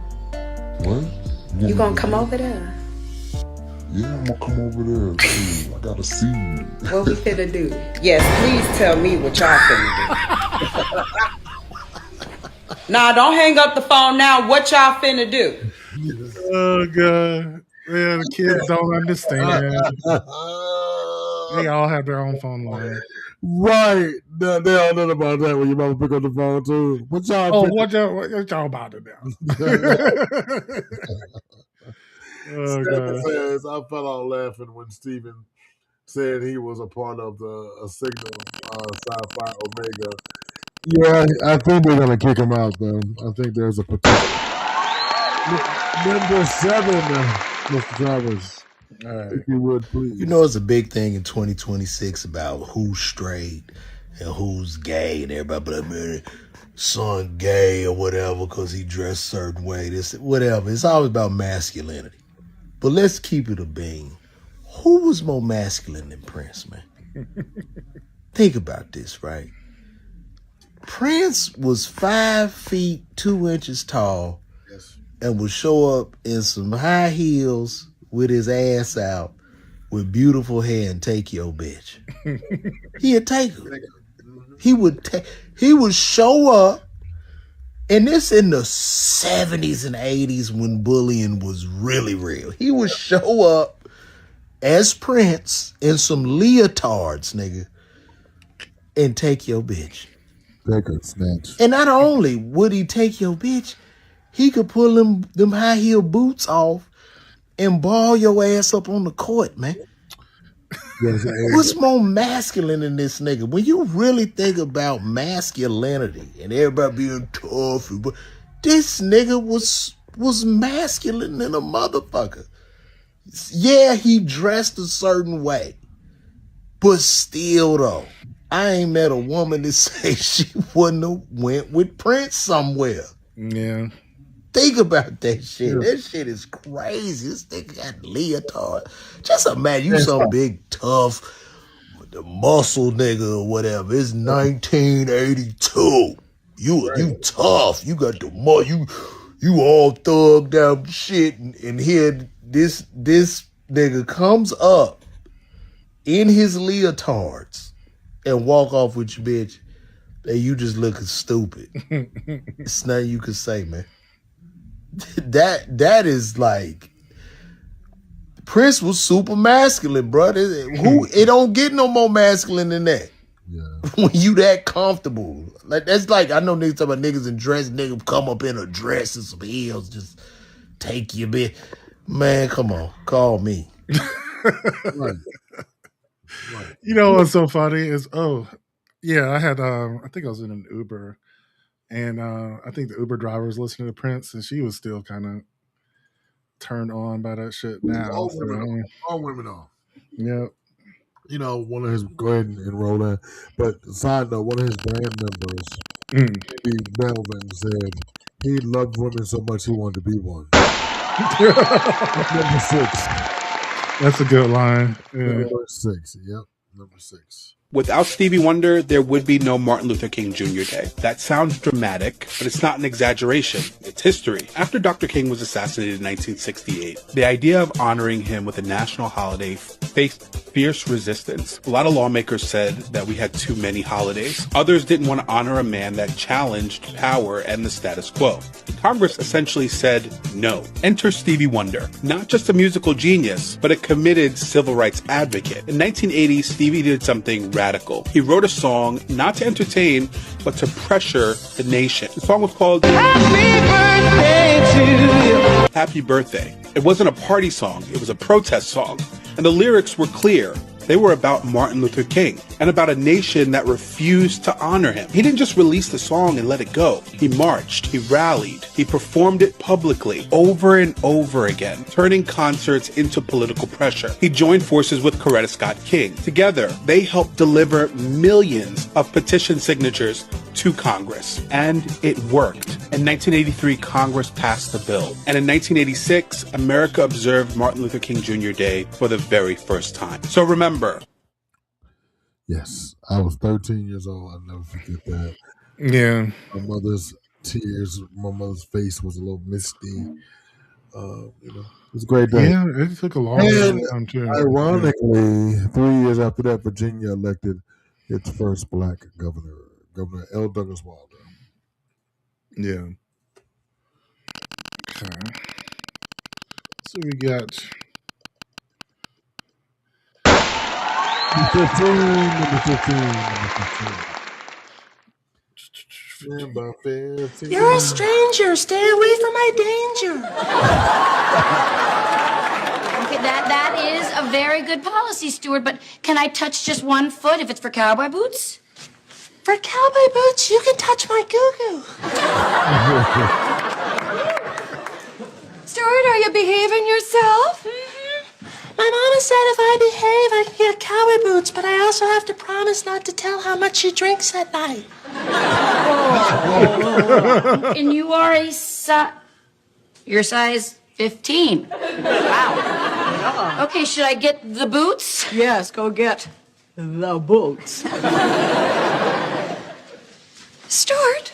S1: What?
S18: You gonna come over there?
S1: Yeah, I'm gonna come over there. Dude, I gotta see you.
S18: What we finna do? Yes, please tell me what y'all finna do. Nah, don't hang up the phone now. What y'all finna do?
S2: Oh, God. Yeah, the kids don't understand. They all have their own phone line.
S1: Right. They all know about that when your mama pick up the phone, too. What
S2: y'all about to do? Oh, God.
S1: Says, I fell out laughing when Steven said he was a part of a Signal Sci-Fi Omega. Yeah, I think they're going to kick him out, though. I think there's a potential. Number 7, Mr. Travers.
S19: All right.
S1: If you would, please.
S19: It's a big thing in 2026 about who's straight and who's gay, and everybody, but I mean, son gay or whatever because he dressed a certain way, this, whatever. It's always about masculinity. But let's keep it a bean. Who was more masculine than Prince, man? Think about this, right? Prince was 5 feet 2 inches tall, yes, and would show up in some high heels with his ass out with beautiful hair and take your bitch. He'd take her. He would show up, and this in the 70s and 80s when bullying was really real. He would show up as Prince in some leotards, nigga, and take your bitch.
S1: Take a snatch.
S19: And not only would he take your bitch, he could pull them high heel boots off and ball your ass up on the court, man. What's more masculine than this nigga? When you really think about masculinity and everybody being tough, this nigga was masculine than a motherfucker. Yeah, he dressed a certain way, but still though, I ain't met a woman that say she wouldn't have went with Prince somewhere.
S2: Yeah.
S19: Think about that shit. Yeah. That shit is crazy. This nigga got leotard. Just imagine you some big tough the muscle nigga or whatever. It's 1982. You tough. You got the you all thugged out shit, and here this nigga comes up in his leotards and walk off with your bitch, and you just looking stupid. It's nothing you can say, man. That is like, Prince was super masculine, bro. It don't get no more masculine than that. Yeah. When you that comfortable. Like, that's like, I know niggas talk about niggas in dress, niggas come up in a dress and some heels, just take your bit. Man, come on, call me.
S2: Right. You know what's so funny is, I had I think I was in an Uber, and I think the Uber driver was listening to Prince, and she was still kind of turned on by that shit now.
S1: All women are.
S2: Yep.
S1: You know, one of his, go ahead and roll in. But side note, one of his band members, Steve Melvin, said he loved women so much he wanted to be one. Number 6.
S2: That's a good line. Yeah.
S1: Number 6. Yep. Number 6.
S20: Without Stevie Wonder, there would be no Martin Luther King Jr. Day. That sounds dramatic, but it's not an exaggeration. It's history. After Dr. King was assassinated in 1968, the idea of honoring him with a national holiday faced fierce resistance. A lot of lawmakers said that we had too many holidays. Others didn't want to honor a man that challenged power and the status quo. Congress essentially said no. Enter Stevie Wonder. Not just a musical genius, but a committed civil rights advocate. In 1980, Stevie did something radical. He wrote a song not to entertain, but to pressure the nation. The song was called Happy Birthday to You. Happy Birthday. It wasn't a party song, it was a protest song. And the lyrics were clear. They were about Martin Luther King and about a nation that refused to honor him. He didn't just release the song and let it go. He marched, he rallied, he performed it publicly over and over again, turning concerts into political pressure. He joined forces with Coretta Scott King. Together, they helped deliver millions of petition signatures to Congress. And it worked. In 1983, Congress passed the bill. And in 1986, America observed Martin Luther King Jr. Day for the very first time. So remember.
S1: Yes, I was 13 years old. I'll never forget that.
S2: Yeah.
S1: My mother's tears, my mother's face was a little misty. It was a great day.
S2: Yeah, it took a long time too.
S1: Ironically, 3 years after that, Virginia elected its first black governor, Governor L. Douglas Wilder.
S2: Yeah. Okay. So we got
S1: number 15.
S21: You're a stranger. Stay away from my danger.
S22: Okay, that is a very good policy, Stuart, but can I touch just one foot if it's for cowboy boots?
S21: For cowboy boots, you can touch my goo-goo.
S22: Stuart, are you behaving yourself?
S21: My mama said if I behave, I can get cowboy boots, but I also have to promise not to tell how much she drinks at night.
S22: And you are you're size 15. Wow. Okay, should I get the boots?
S18: Yes, go get the boots.
S22: Stuart,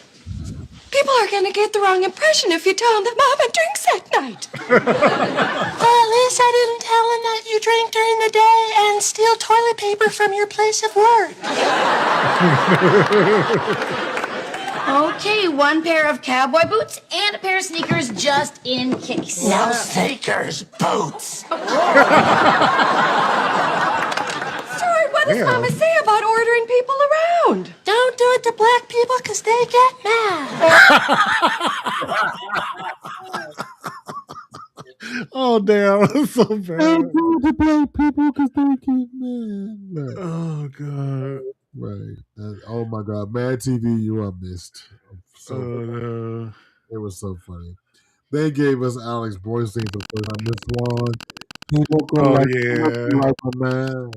S22: people are going to get the wrong impression if you tell them that Mama drinks at night.
S21: Well, at least I didn't tell them that you drink during the day and steal toilet paper from your place of work.
S22: Okay, one pair of cowboy boots and a pair of sneakers just in case.
S21: No sneakers, boots.
S22: Stuart, what does Mama say about ordering people around?
S21: Don't do it to black people because they get mad.
S2: Oh, damn. That's so bad.
S1: Don't do it to black people because they get mad.
S2: Oh, God.
S1: Right. Oh, my God. Mad TV, you are missed.
S2: No.
S1: It was so funny. They gave us Alex Borstein for the first time. Miss Swan. He looked like a man.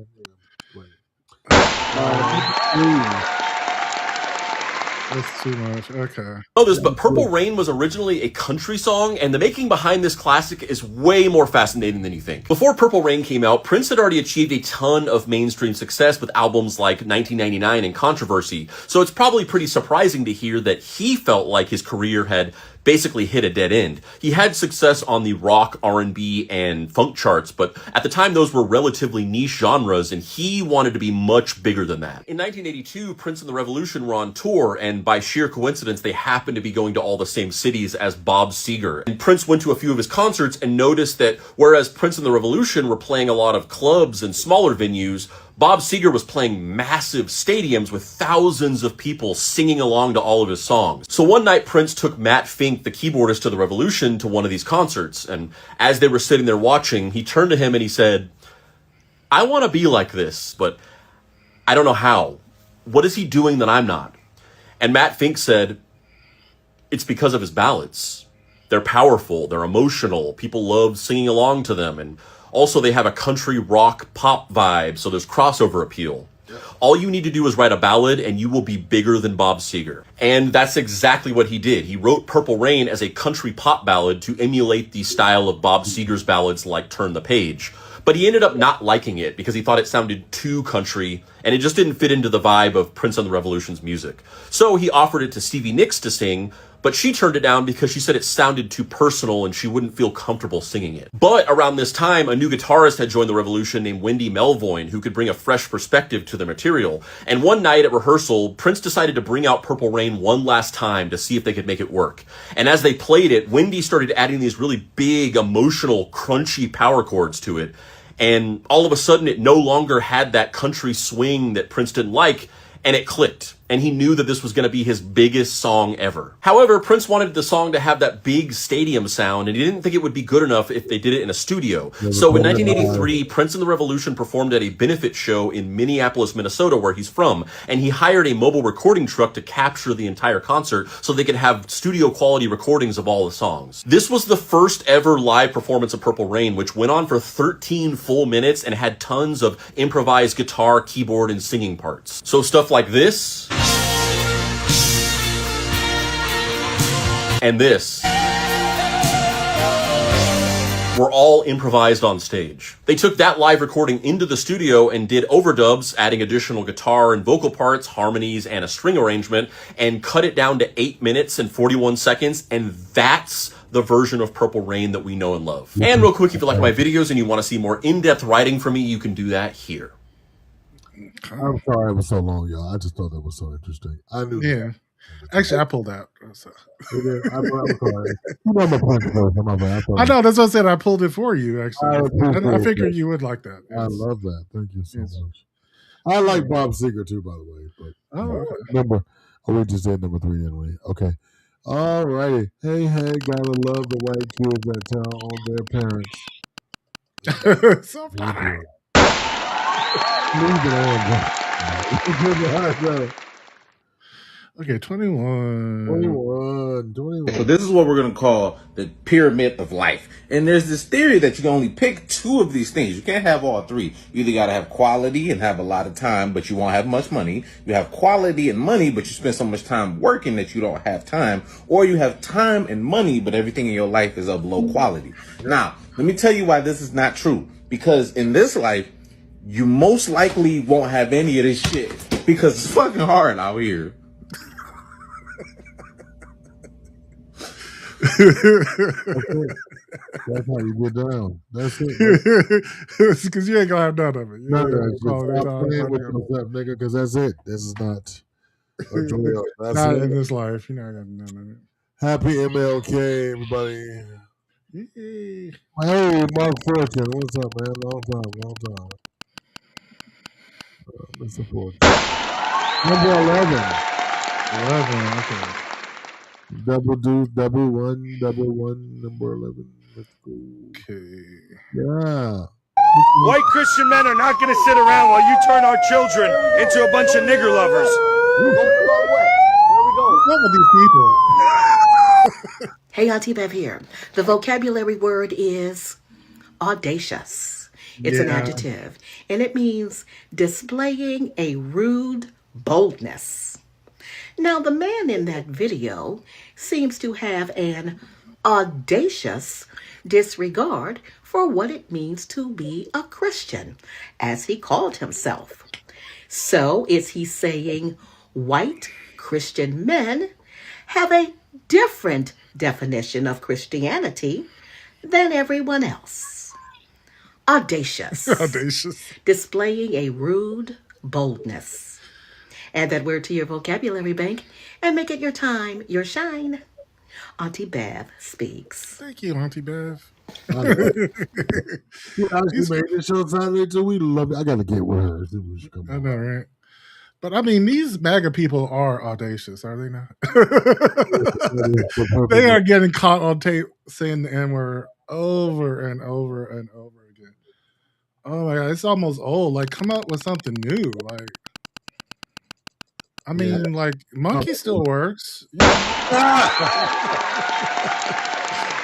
S2: That's too much. Okay.
S14: Oh, this, but Purple Rain was originally a country song, and the making behind this classic is way more fascinating than you think. Before Purple Rain came out, Prince had already achieved a ton of mainstream success with albums like 1999 and Controversy, so it's probably pretty surprising to hear that he felt like his career had basically hit a dead end. He had success on the rock, R&B, and funk charts, but at the time those were relatively niche genres, and he wanted to be much bigger than that. In 1982, Prince and the Revolution were on tour, and by sheer coincidence, they happened to be going to all the same cities as Bob Seger. And Prince went to a few of his concerts and noticed that whereas Prince and the Revolution were playing a lot of clubs and smaller venues, Bob Seger was playing massive stadiums with thousands of people singing along to all of his songs. So one night, Prince took Matt Fink, the keyboardist to the Revolution, to one of these concerts. And as they were sitting there watching, he turned to him and he said, "I want to be like this, but I don't know how. What is he doing that I'm not?" And Matt Fink said, "It's because of his ballads. They're powerful, they're emotional, people love singing along to them, and also they have a country rock pop vibe, so there's crossover appeal. All you need to do is write a ballad and you will be bigger than Bob Seger." And that's exactly what he did. He wrote Purple Rain as a country pop ballad to emulate the style of Bob Seger's ballads like Turn the Page. But he ended up not liking it because he thought it sounded too country and it just didn't fit into the vibe of Prince and the Revolution's music. So he offered it to Stevie Nicks to sing, but she turned it down because she said it sounded too personal and she wouldn't feel comfortable singing it. But around this time, a new guitarist had joined the Revolution named Wendy Melvoin, who could bring a fresh perspective to the material. And one night at rehearsal, Prince decided to bring out Purple Rain one last time to see if they could make it work. And as they played it, Wendy started adding these really big, emotional, crunchy power chords to it. And all of a sudden, it no longer had that country swing that Prince didn't like, and it clicked. And he knew that this was going to be his biggest song ever. However, Prince wanted the song to have that big stadium sound, and he didn't think it would be good enough if they did it in a studio. So in 1983, Prince and the Revolution performed at a benefit show in Minneapolis, Minnesota, where he's from, and he hired a mobile recording truck to capture the entire concert so they could have studio quality recordings of all the songs. This was the first ever live performance of Purple Rain, which went on for 13 full minutes and had tons of improvised guitar, keyboard, and singing parts. So stuff like this, and this were all improvised on stage. They took that live recording into the studio and did overdubs, adding additional guitar and vocal parts, harmonies, and a string arrangement, and cut it down to 8 minutes and 41 seconds, and that's the version of Purple Rain that we know and love. And real quick, if you like my videos and you want to see more in-depth writing from me, you can do that here.
S1: I'm sorry it was so long, y'all. I just thought that was so interesting. I knew.
S2: Yeah. Actually, I pulled out. So.
S1: I'm sorry. I'm a punch person.
S2: I know, that's what I said. I pulled it for you, actually. I figured you would like that.
S1: I love that. Thank you so much. I like Bob Seger too, by the way. But we just did number 3, didn't we? Okay. All righty. Hey, gotta love the white kids that tell on their parents.
S2: So funny. Okay, 21.
S3: So this is what we're going to call the pyramid of life. And there's this theory that you can only pick 2 of these things. You can't have all 3. You either got to have quality and have a lot of time, but you won't have much money. You have quality and money, but you spend so much time working that you don't have time. Or you have time and money, but everything in your life is of low quality. Now, let me tell you why this is not true. Because in this life, you most likely won't have any of this shit. Because it's fucking hard out here.
S1: That's how you get down. That's it.
S2: It's because you ain't gonna have none of it.
S1: Stop playing with yourself, nigga, because that's it. This is not a drill. That's
S2: not
S1: it.
S2: in this life. You're not gonna none of it.
S1: Happy MLK, everybody. Hey, Mark Fortune. What's up, man? Long time. Mr. Fortune. Number 11. 11, okay. Double 1, number 11. Let's go.
S2: Okay.
S1: Yeah.
S5: White Christian men are not going to sit around while you turn our children into a bunch of nigger lovers.
S10: Where are we going?
S2: What's with these people?
S23: Hey, Auntie Bev here. The vocabulary word is audacious. It's an adjective, and it means displaying a rude boldness. Now, the man in that video seems to have an audacious disregard for what it means to be a Christian, as he called himself. So, is he saying white Christian men have a different definition of Christianity than everyone else. Audacious.
S2: Audacious.
S23: Displaying a rude boldness. Add that word to your vocabulary bank and make it your time, your shine. Auntie Bev speaks.
S2: Thank you, Auntie Bev.
S1: She made this show Saturday too. We love it. I gotta get with her.
S2: I know, right? But I mean, these MAGA people are audacious, are they not? They are getting caught on tape saying the N word over and over and over again. Oh my God, it's almost old. Like, come up with something new. Like, I mean, like, Monkey still works.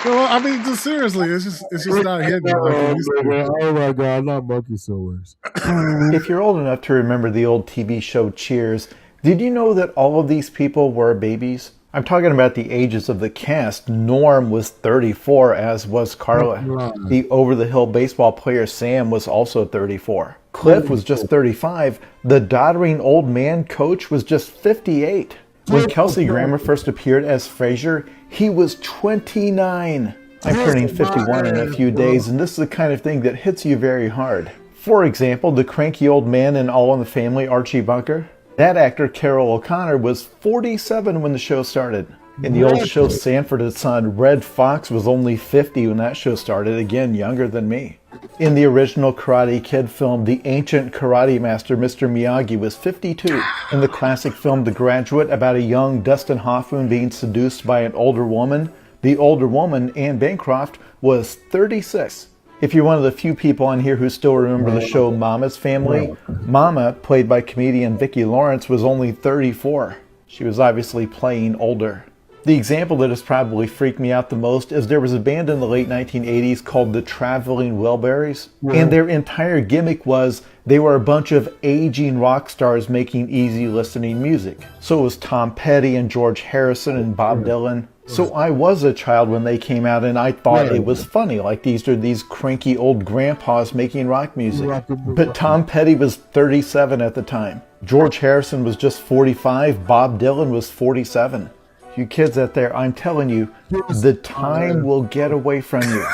S2: Well, I mean, just seriously, it's just not hitting.
S1: Oh my God, not Monkey still works.
S4: If you're old enough to remember the old TV show Cheers, did you know that all of these people were babies? I'm talking about the ages of the cast. Norm was 34, as was Carla. The over-the-hill baseball player Sam was also 34. Cliff was just 35. The doddering old man coach was just 58. When Kelsey Grammer first appeared as Frasier, he was 29. I'm turning 51 in a few days, and this is the kind of thing that hits you very hard. For example, the cranky old man in All in the Family, Archie Bunker. That actor, Carol O'Connor, was 47 when the show started. In the old show Sanford and Son, Red Fox was only 50 when that show started, again, younger than me. In the original Karate Kid film, the ancient karate master, Mr. Miyagi, was 52. In the classic film The Graduate, about a young Dustin Hoffman being seduced by an older woman, the older woman, Anne Bancroft, was 36. If you're one of the few people on here who still remember the show Mama's Family, Mama, played by comedian Vicki Lawrence, was only 34. She was obviously playing older. The example that has probably freaked me out the most is there was a band in the late 1980s called the Traveling Wilburys, and their entire gimmick was they were a bunch of aging rock stars making easy listening music. So it was Tom Petty and George Harrison and Bob Dylan. So I was a child when they came out, and I thought it was funny, like these are these cranky old grandpas making rock music. But Tom Petty was 37 at the time. George Harrison was just 45. Bob Dylan was 47. You kids out there, I'm telling you, the time will get away from you.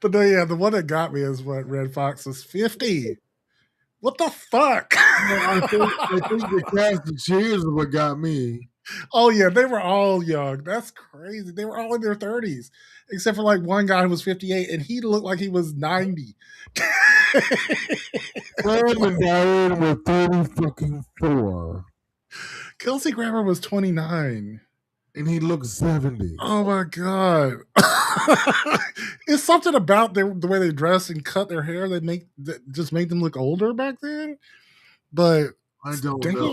S2: But no, yeah, the one that got me is what Red Fox was 50. What the fuck?
S1: I think the cast of Cheers is what got me.
S2: Oh yeah, they were all young. That's crazy. They were all in their 30s, except for like one guy who was 58, and he looked like he was 90.
S1: Sam and Diane were 34.
S2: Kelsey Grammer was 29.
S1: And he looked 70.
S2: Oh my God. It's something about the way they dress and cut their hair that just made them look older back then. But
S1: I don't
S2: damn,
S1: know.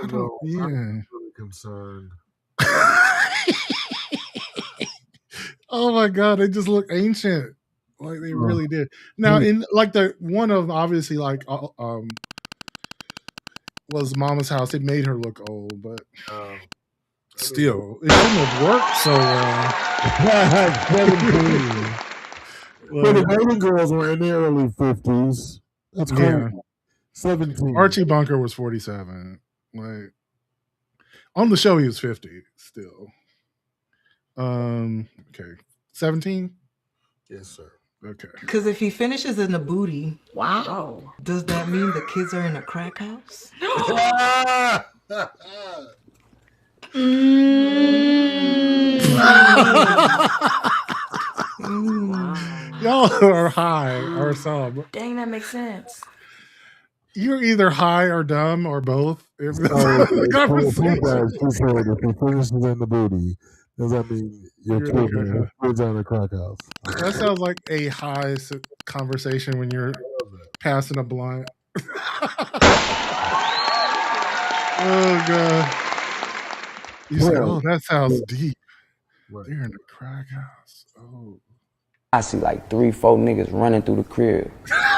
S2: I don't, yeah.
S1: I'm really concerned.
S2: Oh my God, they just look ancient. Like they really did. Now, in like the one of obviously like was Mama's House, it made her look old, but still, it shouldn't have worked so well.
S1: But the Golden Girls were in their early 50s. That's crazy.
S2: Yeah.
S1: 17.
S2: Archie Bunker was 47. Like on the show, he was 50 still. Okay. 17?
S1: Yes, sir.
S2: Okay.
S6: Because if he finishes in the booty, wow, does that mean the kids are in a crack house?
S2: Y'all are high or some.
S21: Dang, that makes sense.
S2: You're either high or dumb or both. If
S1: If he finishes in the booty, does that mean your kids are in a crack house?
S2: That sounds like a high conversation when you're passing a blunt. Oh God! You say, "Oh, that sounds deep." They're in the crack house. Oh.
S7: I see like 3-4 niggas running through the crib,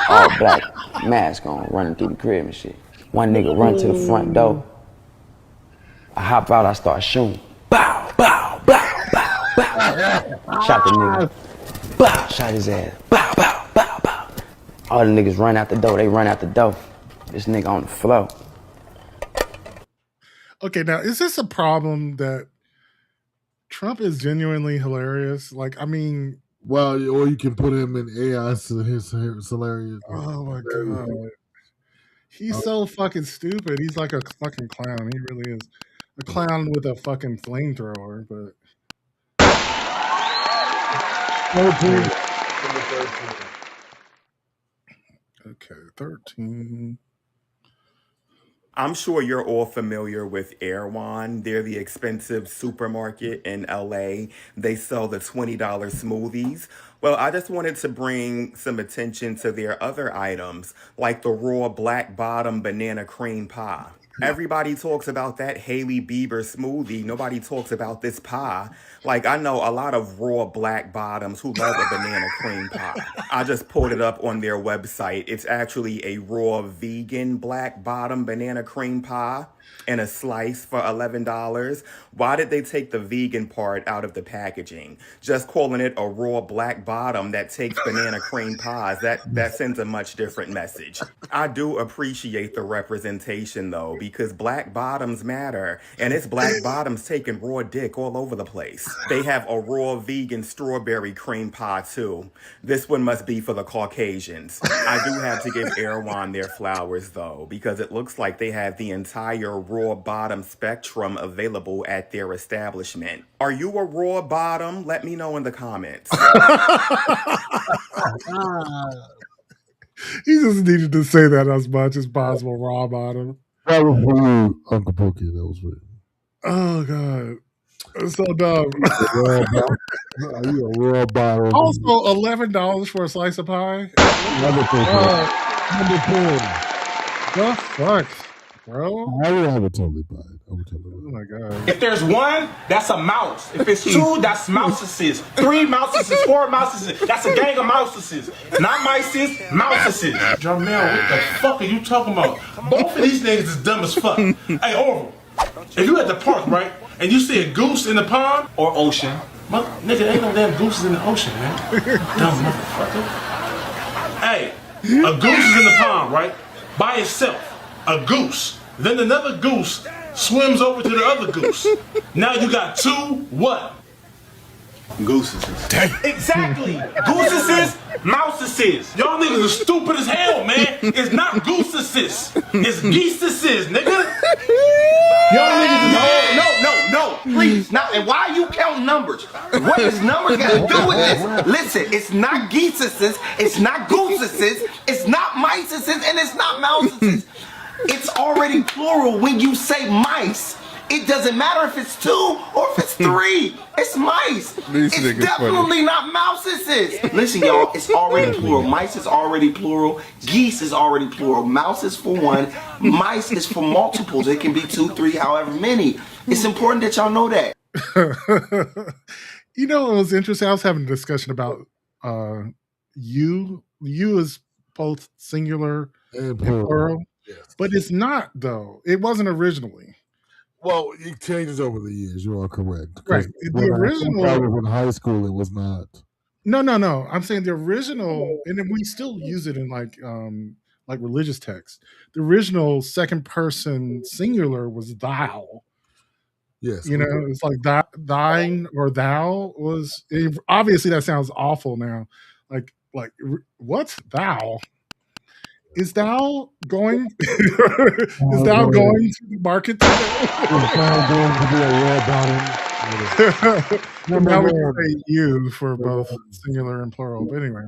S7: all black, mask on, running through the crib and shit. One nigga run to the front door. I hop out, I start shooting. Bow, bow, bow, bow, bow. Shot the nigga. Bow, shot his ass. Bow, bow, bow, bow. All the niggas run out the door, they run out the door. This nigga on the floor.
S2: Okay, now is this a problem that Trump is genuinely hilarious. Like, I mean,
S1: well, or you can put him in AI, so his hilarious.
S2: Oh my god, he's so fucking stupid. He's like a fucking clown. He really is a clown with a fucking flamethrower. But 13. Okay, 13.
S8: I'm sure you're all familiar with Erewhon. They're the expensive supermarket in LA. They sell the $20 smoothies. Well, I just wanted to bring some attention to their other items, like the raw black bottom banana cream pie. Everybody talks about that Hailey Bieber smoothie. Nobody talks about this pie. Like, I know a lot of raw black bottoms who love a banana cream pie. I just pulled it up on their website. It's actually a raw vegan black bottom banana cream pie and a slice for $11. Why did they take the vegan part out of the packaging? Just calling it a raw black bottom that takes banana cream pies, that sends a much different message. I do appreciate the representation though, because black bottoms matter, and it's black bottoms taking raw dick all over the place. They have a raw vegan strawberry cream pie too. This one must be for the Caucasians. I do have to give Erewhon their flowers though, because it looks like they have the entire raw bottom spectrum available at their establishment. Are you a raw bottom? Let me know in the comments.
S2: He just needed to say that as much as possible. Raw bottom.
S1: That was for you, Uncle Pookie. That was for you.
S2: Oh god, it's so dumb.
S1: You a raw bottom.
S2: Also, $11 for a slice of pie.
S1: Number 10.
S2: The fuck, bro?
S1: I would have it totally buy it.
S2: Oh my god.
S5: If there's one, that's a mouse. If it's two, that's mouseses. 3 mouseses, 4 mouseses. That's a gang of mouseses. Not miceses, mouseses. Jamel, what the fuck are you talking about? Both of these niggas is dumb as fuck. Hey, Orville, if you at the park, right, and you see a goose in the pond or ocean, nigga, ain't no damn gooses in the ocean, man. Dumb motherfucker. Hey, a goose is in the pond, right, by itself. A goose. Then another goose swims over to the other goose. Now you got 2 what? Gooses. Exactly. Gooses, mouseses. Y'all niggas are stupid as hell, man. It's not gooses. It's geeses, nigga.
S10: Y'all niggas no, please. Now, and why are you counting numbers? What does numbers got to do with this? Listen, it's not geeses, it's not gooses, it's not miceses, and it's not mouseses. It's already plural when you say mice. It doesn't matter if it's 2 or if it's 3. It's mice. It's definitely not mouseses. Listen, y'all, it's already plural. Mice is already plural. Geese is already plural. Mouse is for 1. Mice is for multiples. It can be 2, 3, however many. It's important that y'all know that.
S2: You know, it was interesting. I was having a discussion about you. You is both singular and plural. Yes. But it's not, though. It wasn't originally.
S1: Well, it changes over the years. You are correct.
S2: Right. The original.
S1: I was in high school. It was not.
S2: No. I'm saying the original, and then we still use it in like religious texts. The original second person singular was thou.
S1: Yes.
S2: You know, it's like thine or thou was. Obviously, that sounds awful now. Like what's thou? Is thou going? Is thou going to the market today?
S1: Is thou going to be a raw bottom?
S2: Now we can say you for both singular and plural. But anyway,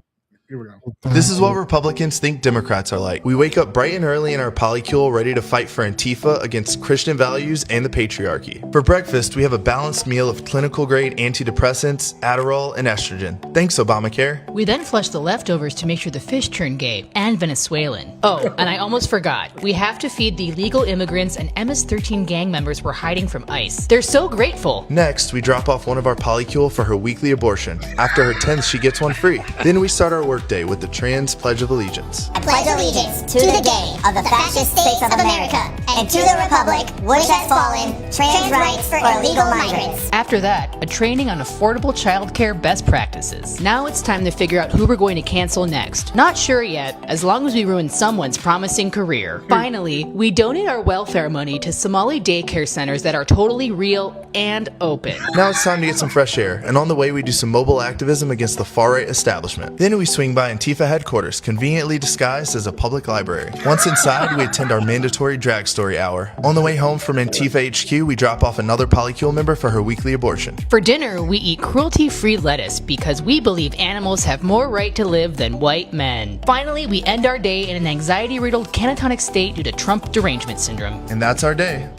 S2: here we go.
S9: This is what Republicans think Democrats are like. We wake up bright and early in our polycule ready to fight for Antifa against Christian values and the patriarchy. For breakfast, we have a balanced meal of clinical grade antidepressants, Adderall, and estrogen. Thanks, Obamacare.
S12: We then flush the leftovers to make sure the fish turn gay and Venezuelan. Oh, and I almost forgot. We have to feed the illegal immigrants and MS-13 gang members we're hiding from ICE. They're so grateful.
S9: Next, we drop off one of our polycule for her weekly abortion. After her 10th, she gets one free. Then we start our work workday with the Trans Pledge of Allegiance.
S11: I pledge allegiance to the gay of the fascist states of America and to the republic which has fallen, trans rights for illegal migrants.
S12: After that, a training on affordable childcare best practices. Now it's time to figure out who we're going to cancel next. Not sure yet, as long as we ruin someone's promising career. Finally, we donate our welfare money to Somali daycare centers that are totally real and open.
S9: Now it's time to get some fresh air, and on the way we do some mobile activism against the far-right establishment. Then we swing by Antifa headquarters, conveniently disguised as a public library. Once inside, we attend our mandatory drag story hour. On the way home from Antifa HQ, we drop off another polycule member for her weekly abortion.
S12: For dinner, we eat cruelty-free lettuce because we believe animals have more right to live than white men. Finally, we end our day in an anxiety-riddled catatonic state due to Trump derangement syndrome.
S9: And that's our day.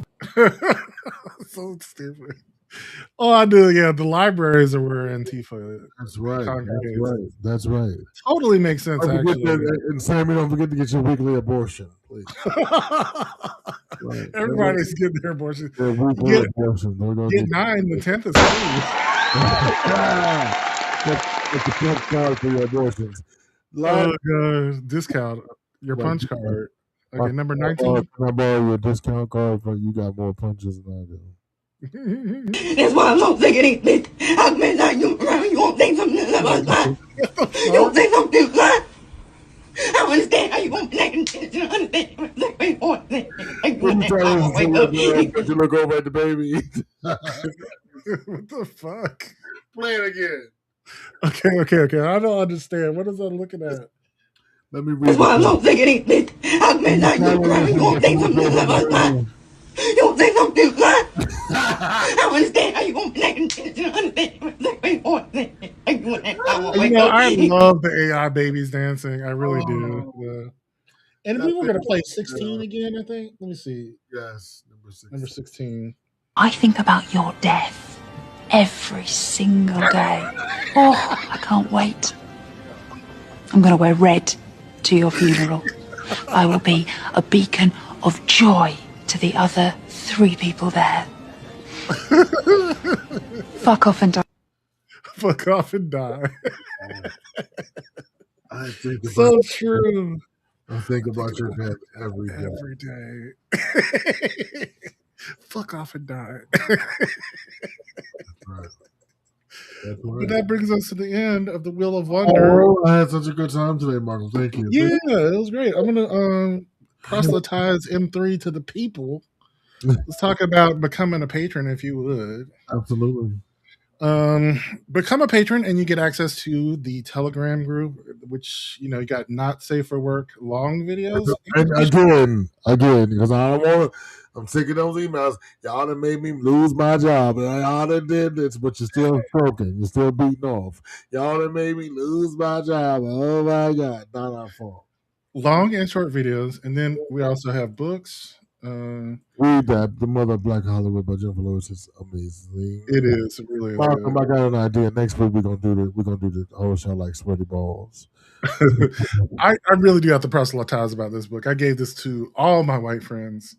S2: So stupid. Oh, I do. Yeah, the libraries are where Antifa.
S1: That's right. That's right.
S2: Totally makes sense. Actually,
S1: and Sammy, don't forget to get your weekly abortion, please. Right.
S2: Everybody's getting their abortion.
S1: Get
S2: 9, the 10th is free.
S1: Get the punch card for your abortions.
S2: Oh, God. Discount your punch card. Okay, number 19.
S1: Can I borrow your discount card for you? Got more punches than I do.
S11: That's why I'm so sick of these bitch. I've been like you around. You won't say something about that. You won't say something about that. I don't understand how you won't be like you understand.
S1: You look over at the baby.
S2: What the fuck?
S1: Play it again.
S2: Okay. I don't understand. What is I looking at?
S1: Let me read.
S11: That's why I'm so sick of these bitch. I've been like you around. You won't say something about that. You won't say something about that. I don't understand how you won't be like you understand.
S2: I love the AI babies dancing. I really do. Yeah. And we were going to play 16 again, I think. Let me see.
S1: Yes,
S2: number 16.
S13: I think about your death every single day. Oh, I can't wait. I'm going to wear red to your funeral. I will be a beacon of joy to the other 3 people there. Fuck off and die.
S2: Fuck off and die.
S1: I think
S2: so true.
S1: I think about your death every
S2: day. Fuck off and die.
S1: That's right.
S2: But that brings us to the end of the Wheel of Wonder.
S1: Oh, I had such a good time today, Marco. Thank you.
S2: Yeah, it was great. I'm gonna proselytize M3 to the people. Let's talk about becoming a patron, if you would.
S1: Absolutely.
S2: Become a patron, and you get access to the Telegram group, which you got not safe for work long videos.
S1: And again, because I don't want to. I'm sick of those emails. Y'all done made me lose my job. Y'all done did this, but you're still stroking. You're still beating off. Y'all done made me lose my job. Oh my God, not our fault.
S2: Long and short videos, and then we also have books.
S1: Read that. The Mother of Black Hollywood by Jennifer Lewis is amazing.
S2: It is. It really is.
S1: Malcolm, I got an idea. Next week we're gonna do the whole show like sweaty balls.
S2: I really do have to proselytize about this book. I gave this to all my white friends.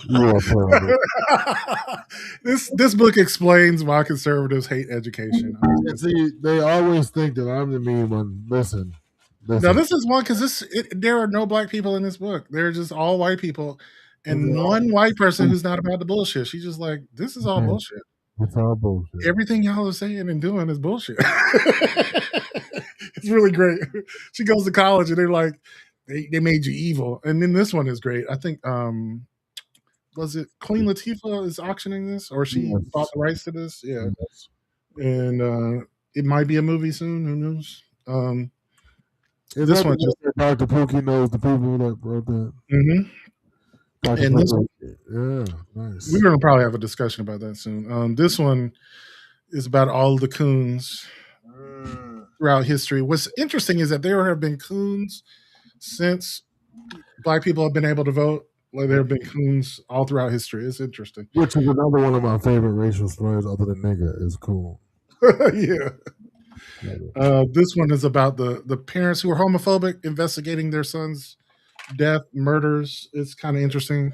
S1: You are terrible.
S2: This book explains why conservatives hate education.
S1: And see, they always think that I'm the mean one. Listen.
S2: Now this is one because there are no black people in this book. They're just all white people, and one white person who's not about the bullshit. She's just like, this is all bullshit.
S1: It's all bullshit.
S2: Everything y'all are saying and doing is bullshit. It's really great. She goes to college and they're like, they made you evil. And then this one is great. I think was it Queen Latifah is auctioning this, or she bought the rights to this? Yeah.
S1: Yes.
S2: And it might be a movie soon. Who knows?
S1: This one just Dr. Pookie knows the people that wrote that.
S2: Mm-hmm. And this one,
S1: yeah, nice.
S2: We're gonna probably have a discussion about that soon. This one is about all the coons throughout history. What's interesting is that there have been coons since black people have been able to vote. Like there have been coons all throughout history. It's interesting.
S1: Which is another one of my favorite racial slurs, other than nigga, is coon.
S2: Yeah. This one is about the parents who are homophobic investigating their son's death, murders. It's kind of interesting.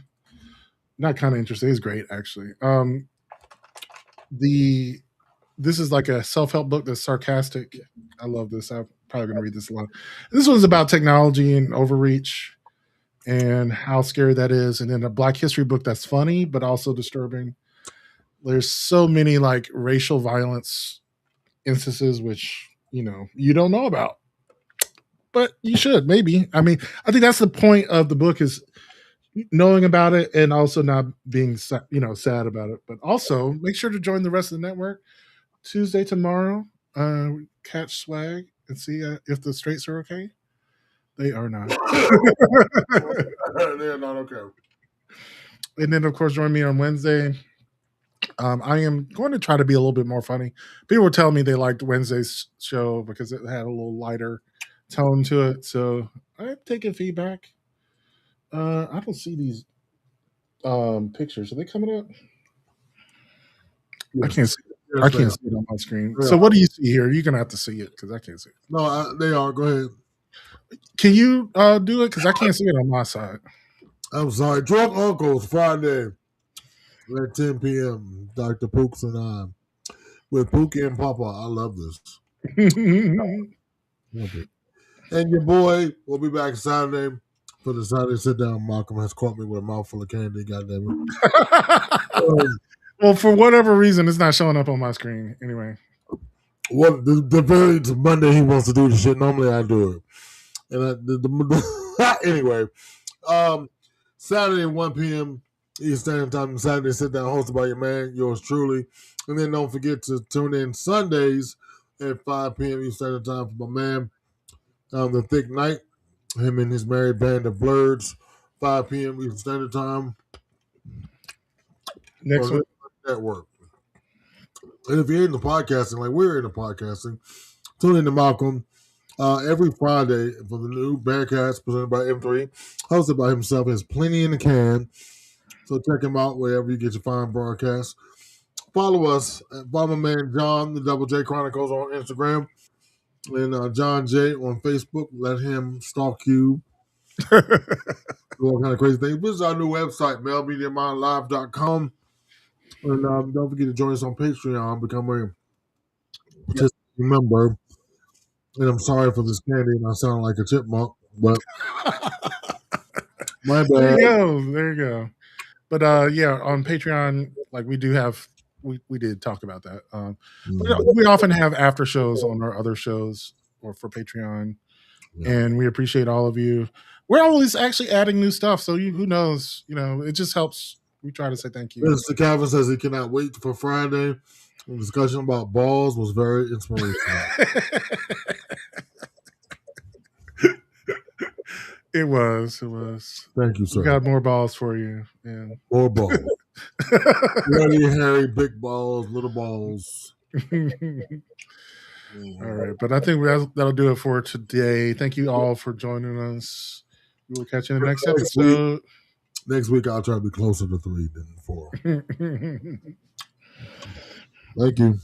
S2: Not kind of interesting. It's great, actually. This is like a self-help book that's sarcastic. I love this. I've probably going to read this a lot. This one's about technology and overreach and how scary that is. And then a Black History book that's funny, but also disturbing. There's so many like racial violence instances, which, you know, you don't know about, but you should maybe. I mean, I think that's the point of the book is knowing about it and also not being, you know, sad about it, but also make sure to join the rest of the network Tuesday tomorrow. Catch Swag and see if the straights are okay. They are not.
S1: They're not okay.
S2: And then, of course, join me on Wednesday. I am going to try to be a little bit more funny. People were telling me they liked Wednesday's show because it had a little lighter tone to it. So I'm taking feedback. I don't see these pictures. Are they coming up?
S1: Yes.
S2: I can't see.
S1: Yes,
S2: I can't see it on my screen.
S1: Yeah.
S2: So what do you see here? You're gonna have to see it because I can't see it.
S1: No, they are. Go ahead.
S2: Can you do it? Because I can't see it on my side.
S1: I'm sorry. Drunk Uncles Friday at 10 p.m. Dr. Pooks and I with Pookie and Papa. I love this. Love it. And your boy will be back Saturday for the Saturday sit down. Malcolm has caught me with a mouthful of candy. Goddamn it.
S2: Well, for whatever reason, it's not showing up on my screen. Anyway,
S1: What the very Monday he wants to do the shit. Normally I do it. And anyway, Saturday 1 p.m. Eastern Time, Saturday sit down hosted by your man, yours truly. And then don't forget to tune in Sundays at 5 p.m. Eastern Time for my man, The Thick Night. Him and his married band of Blurs, 5 p.m. Eastern Standard Time.
S2: Next one.
S1: Network. And if you're into podcasting, like we're into podcasting, tune in to Malcolm every Friday for the new Bearcast presented by M3, hosted by himself. There's plenty in the can. So check him out wherever you get your fine broadcasts. Follow us. Follow my man John, the Double J Chronicles on Instagram. And John J on Facebook. Let him stalk you. Do all kind of crazy things. Visit our new website, mailmediamindlive.com. And don't forget to join us on Patreon. Become a participating member. And I'm sorry for this candy, and I sound like a chipmunk, but my bad.
S2: There you go. But yeah, on Patreon, like we do have, we did talk about that. But we often have after shows on our other shows or for Patreon, and we appreciate all of you. We're always actually adding new stuff, so who knows? You know, it just helps. We try to say thank you.
S1: Mr. Calvin says he cannot wait for Friday. The discussion about balls was very inspirational.
S2: It was.
S1: Thank you, sir.
S2: We got more balls for you. Yeah.
S1: More balls. Bloody, hairy, big balls, little balls.
S2: All right, but I think that'll do it for today. Thank you all for joining us. We will catch you in the next episode.
S1: Next week, I'll try to be closer to 3 than 4. Thank you.